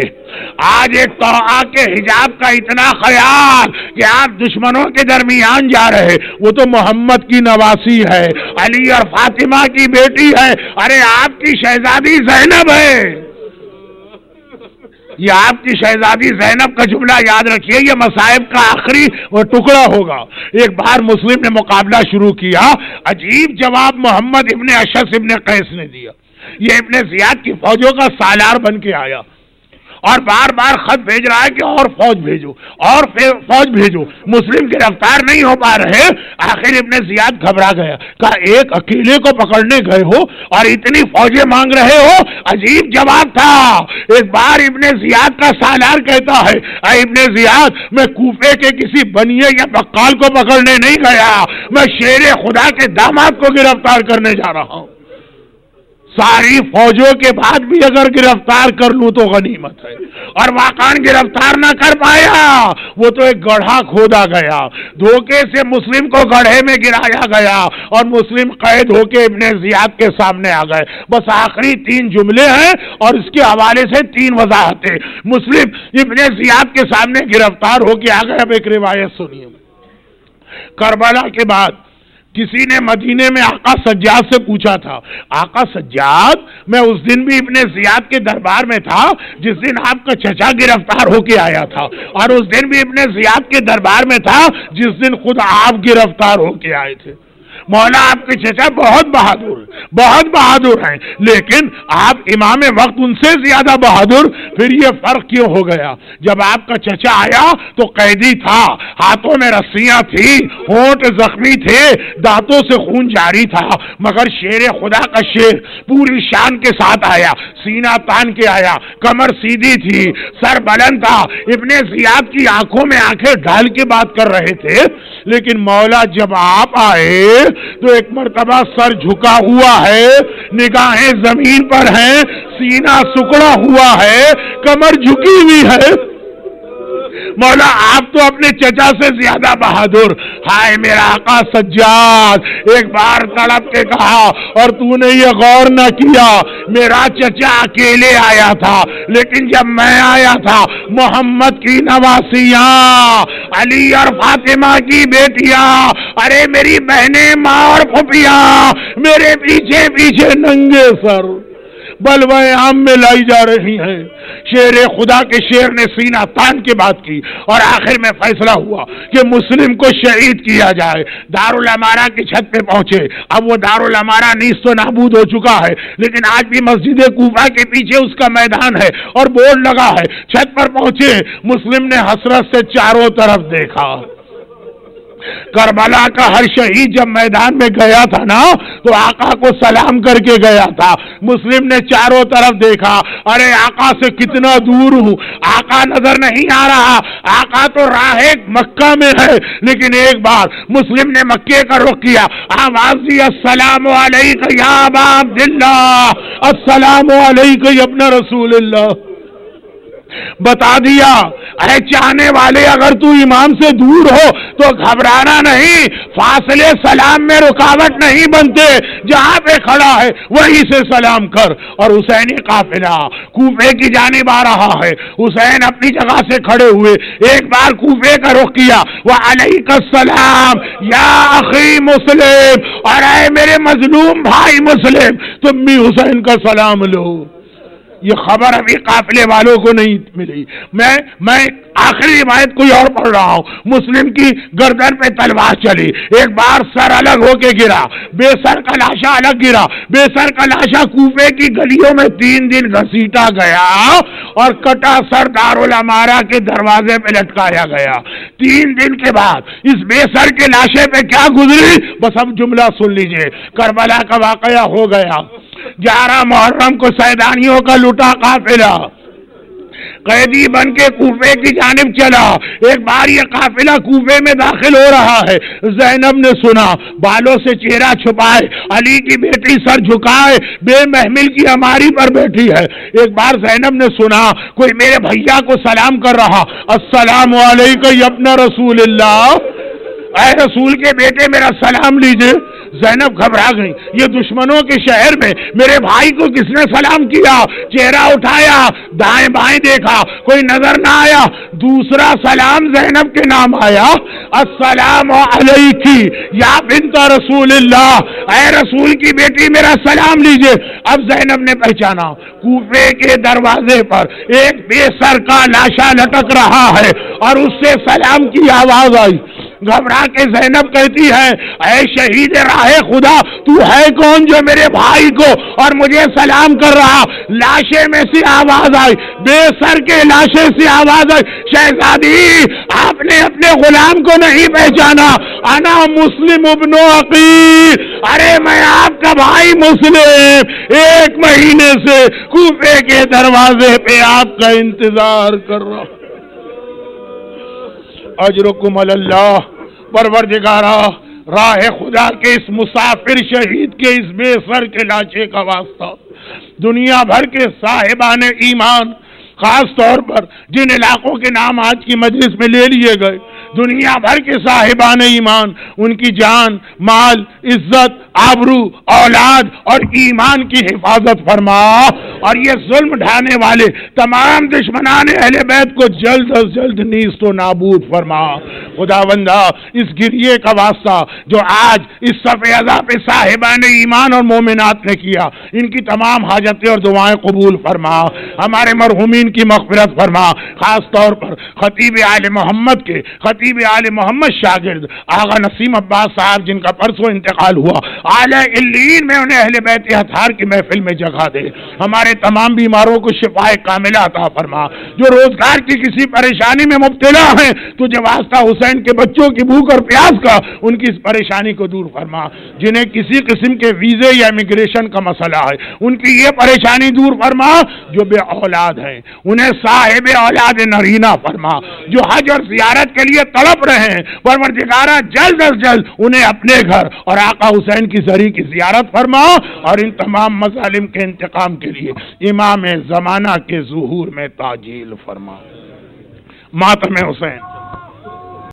آج ایک طوعا کے حجاب کا اتنا خیال کہ آپ دشمنوں کے درمیان جا رہے، وہ تو محمد کی نواسی ہے، علی اور فاطمہ کی بیٹی ہے، ارے آپ کی شہزادی زینب ہے، یہ آپ کی شہزادی زینب کا جملہ یاد رکھیے، یہ مصائب کا آخری وہ ٹکڑا ہوگا۔ ایک بار مسلم نے مقابلہ شروع کیا، عجیب جواب محمد ابن اشعث ابن قیس نے دیا، یہ ابن زیاد کی فوجوں کا سالار بن کے آیا، اور بار بار خط بھیج رہا ہے کہ اور فوج بھیجو اور فوج بھیجو، مسلم گرفتار نہیں ہو پا رہے۔ آخر ابن زیاد گھبرا گیا، کہا ایک اکیلے کو پکڑنے گئے ہو اور اتنی فوجیں مانگ رہے ہو؟ عجیب جواب تھا۔ ایک بار ابن زیاد کا سالار کہتا ہے اے ابن زیاد میں کوفے کے کسی بنیے یا بقال کو پکڑنے نہیں گیا، میں شیر خدا کے داماد کو گرفتار کرنے جا رہا ہوں، ساری فوجوں کے بعد بھی اگر گرفتار کر لوں تو غنیمت ہے، اور واقعاً گرفتار نہ کر پایا، وہ تو ایک گڑھا کھودا گیا، دھوکے سے مسلم کو گڑھے میں گرایا گیا، اور مسلم قید ہو کے ابن زیاد کے سامنے آ گئے۔ بس آخری 3 جملے ہیں اور اس کے حوالے سے 3 وضاحتیں۔ مسلم ابن زیاد کے سامنے گرفتار ہو کے آ گئے۔ اب ایک روایت سنیے، کربلا کے بعد کسی نے مدینے میں آقا سجاد سے پوچھا تھا، آقا سجاد میں اس دن بھی ابن زیاد کے دربار میں تھا جس دن آپ کا چچا گرفتار ہو کے آیا تھا، اور اس دن بھی ابن زیاد کے دربار میں تھا جس دن خود آپ گرفتار ہو کے آئے تھے۔ مولا آپ کے چچا بہت بہادر ہیں، لیکن آپ امام وقت ان سے زیادہ بہادر، پھر یہ فرق کیوں ہو گیا؟ جب آپ کا چچا آیا تو قیدی تھا، ہاتھوں میں رسیاں تھی، ہونٹ زخمی تھے، دانتوں سے خون جاری تھا، مگر شیر خدا کا شیر پوری شان کے ساتھ آیا، سینہ تان کے آیا، کمر سیدھی تھی، سر بلند تھا، ابن زیاد کی آنکھوں میں آنکھیں ڈال کے بات کر رہے تھے، لیکن مولا جب آپ آئے تو ایک مرتبہ سر جھکا ہوا ہے، نگاہیں زمین پر ہیں، سینہ سکڑا ہوا ہے، کمر جھکی ہوئی ہے، مولا آپ تو اپنے چچا سے زیادہ بہادر. ہائے میرا آقا سجاد, ایک بار تڑپ کے کہا اور تو نے یہ غور نہ کیا, میرا چچا اکیلے آیا تھا, لیکن جب میں آیا تھا محمد کی نواسیاں, علی اور فاطمہ کی بیٹیاں, ارے میری بہنیں, ماں اور پھوپھیاں میرے پیچھے پیچھے ننگے سر بلوائے عام میں لائی جا رہی ہیں. شیر خدا کے شیر نے سینہ تان کے بات کی اور آخر میں فیصلہ ہوا کہ مسلم کو شہید کیا جائے. دارالامارہ کی چھت پہ پہنچے. اب وہ دارالامارہ نیست و نابود ہو چکا ہے, لیکن آج بھی مسجد کوفہ کے پیچھے اس کا میدان ہے اور بورڈ لگا ہے. چھت پر پہنچے, مسلم نے حسرت سے چاروں طرف دیکھا. کربلا کا ہر شہید جب میدان میں گیا تھا نا تو آقا کو سلام کر کے گیا تھا. مسلم نے چاروں طرف دیکھا, ارے آقا سے کتنا دور ہوں, آقا نظر نہیں آ رہا, آقا تو راہ مکہ میں ہے. لیکن ایک بار مسلم نے مکے کا رخ کیا, آواز دی, السلام علیکم یا ابا عبداللہ, السلام علیکم یا ابن رسول اللہ. بتا دیا, اے چاہنے والے, اگر تو امام سے دور ہو تو گھبرانا نہیں, فاصلے سلام میں رکاوٹ نہیں بنتے, جہاں پہ کھڑا ہے وہیں سے سلام کر. اور حسینی قافلہ کوفے کی جانب آ رہا ہے. حسین اپنی جگہ سے کھڑے ہوئے, ایک بار کوفے کا رخ کیا, وعلیک السلام یا اخی مسلم, اور اے میرے مظلوم بھائی مسلم, تم بھی حسین کا سلام لو. یہ خبر ابھی قافلے والوں کو نہیں ملی. میں آخری روایت کوئی اور پڑھ رہا ہوں. مسلم کی گردن پہ تلوار چلی, ایک بار سر الگ ہو کے گرا, بے سر کا لاشا الگ گرا. بے سر کا لاشا کوفے کی گلیوں میں 3 دن گھسیٹا گیا اور کٹا سر دارالامارہ کے دروازے پہ لٹکایا گیا. 3 دن کے بعد اس بے سر کے لاشے پہ کیا گزری, بس اب جملہ سن لیجئے. کربلا کا واقعہ ہو گیا. 11 محرم کو سیدانیوں کا لٹا قافلہ قیدی بن کے کوفے کی جانب چلا. ایک بار یہ قافلہ کوفے میں داخل ہو رہا ہے. زینب نے سنا, بالوں سے چہرہ چھپائے, علی کی بیٹی سر جھکائے بے محمل کی ہماری پر بیٹھی ہے. ایک بار زینب نے سنا کوئی میرے بھیا کو سلام کر رہا, السلام علیکم یا ابن رسول اللہ, اے رسول کے بیٹے میرا سلام لیجئے. زینب گھبرا گئی, یہ دشمنوں کے شہر میں میرے بھائی کو کس نے سلام کیا. چہرہ اٹھایا, دائیں بائیں دیکھا, کوئی نظر نہ آیا. دوسرا سلام زینب کے نام آیا, السلام علیکی یا بنت رسول اللہ, اے رسول کی بیٹی میرا سلام لیجئے. اب زینب نے پہچانا, کوفے کے دروازے پر ایک بے سر کا لاشا لٹک رہا ہے اور اس سے سلام کی آواز آئی. گھبرا کے زینب کہتی ہے, اے شہید راہ خدا, تو ہے کون جو میرے بھائی کو اور مجھے سلام کر رہا. لاشے میں سے آواز آئی, بے سر کے لاشے سے آواز آئی, شہزادی آپ نے اپنے غلام کو نہیں پہچانا, انا مسلم ابن عقیل, ارے میں آپ کا بھائی مسلم, 1 مہینے سے کوفے کے دروازے پہ آپ کا انتظار کر رہا. اجرکم اللہ. پروردگارا, راہ خدا کے اس مسافر شہید کے اس بے سر کے لاشے کا واسطہ دنیا بھر کے صاحبان ایمان, خاص طور پر جن علاقوں کے نام آج کی مجلس میں لے لیے گئے, دنیا بھر کے صاحبان ایمان, ان کی جان, مال, عزت, آبرو, اولاد اور ایمان کی حفاظت فرما, اور یہ ظلم ڈھانے والے تمام دشمنان اہل بیت کو جلد از جلد نیست و نابود فرما. خداوندہ, اس گریے کا واسطہ جو آج اس صف اعضا پہ صاحبان ایمان اور مومنات نے کیا, ان کی تمام حاجتیں اور دعائیں قبول فرما. ہمارے مرحومین کی مغفرت فرما, خاص طور پر خطیب آل محمد کے خطیب آل محمد شاگرد آغا نسیم عباس صاحب, جن کا پرسوں انتقال ہوا, اعلی علیین میں انہیں اہل بیت اطہار کی محفل میں جگہ دے. ہمارے تمام بیماروں کو شفاء کاملہ عطا فرما. جو روزگار کی کسی پریشانی میں مبتلا ہیں, تو جو واسطہ حسین کے بچوں کی بھوک اور پیاس کا, ان کی اس پریشانی کو دور فرما. جنہیں کسی قسم کے ویزے یا امیگریشن کا مسئلہ ہے, ان کی یہ پریشانی دور فرما. جو بے اولاد ہیں انہیں صاحب اولاد نرینہ فرما. جو حج اور زیارت کے لیے تڑپ رہے ہیں, پروردگارہ جلد از جلد انہیں اپنے گھر اور آقا حسین کی زری کی زیارت فرما, اور ان تمام مظالم کے انتقام کے لیے امام زمانہ کے ظہور میں تعجیل فرما. ماتم حسین.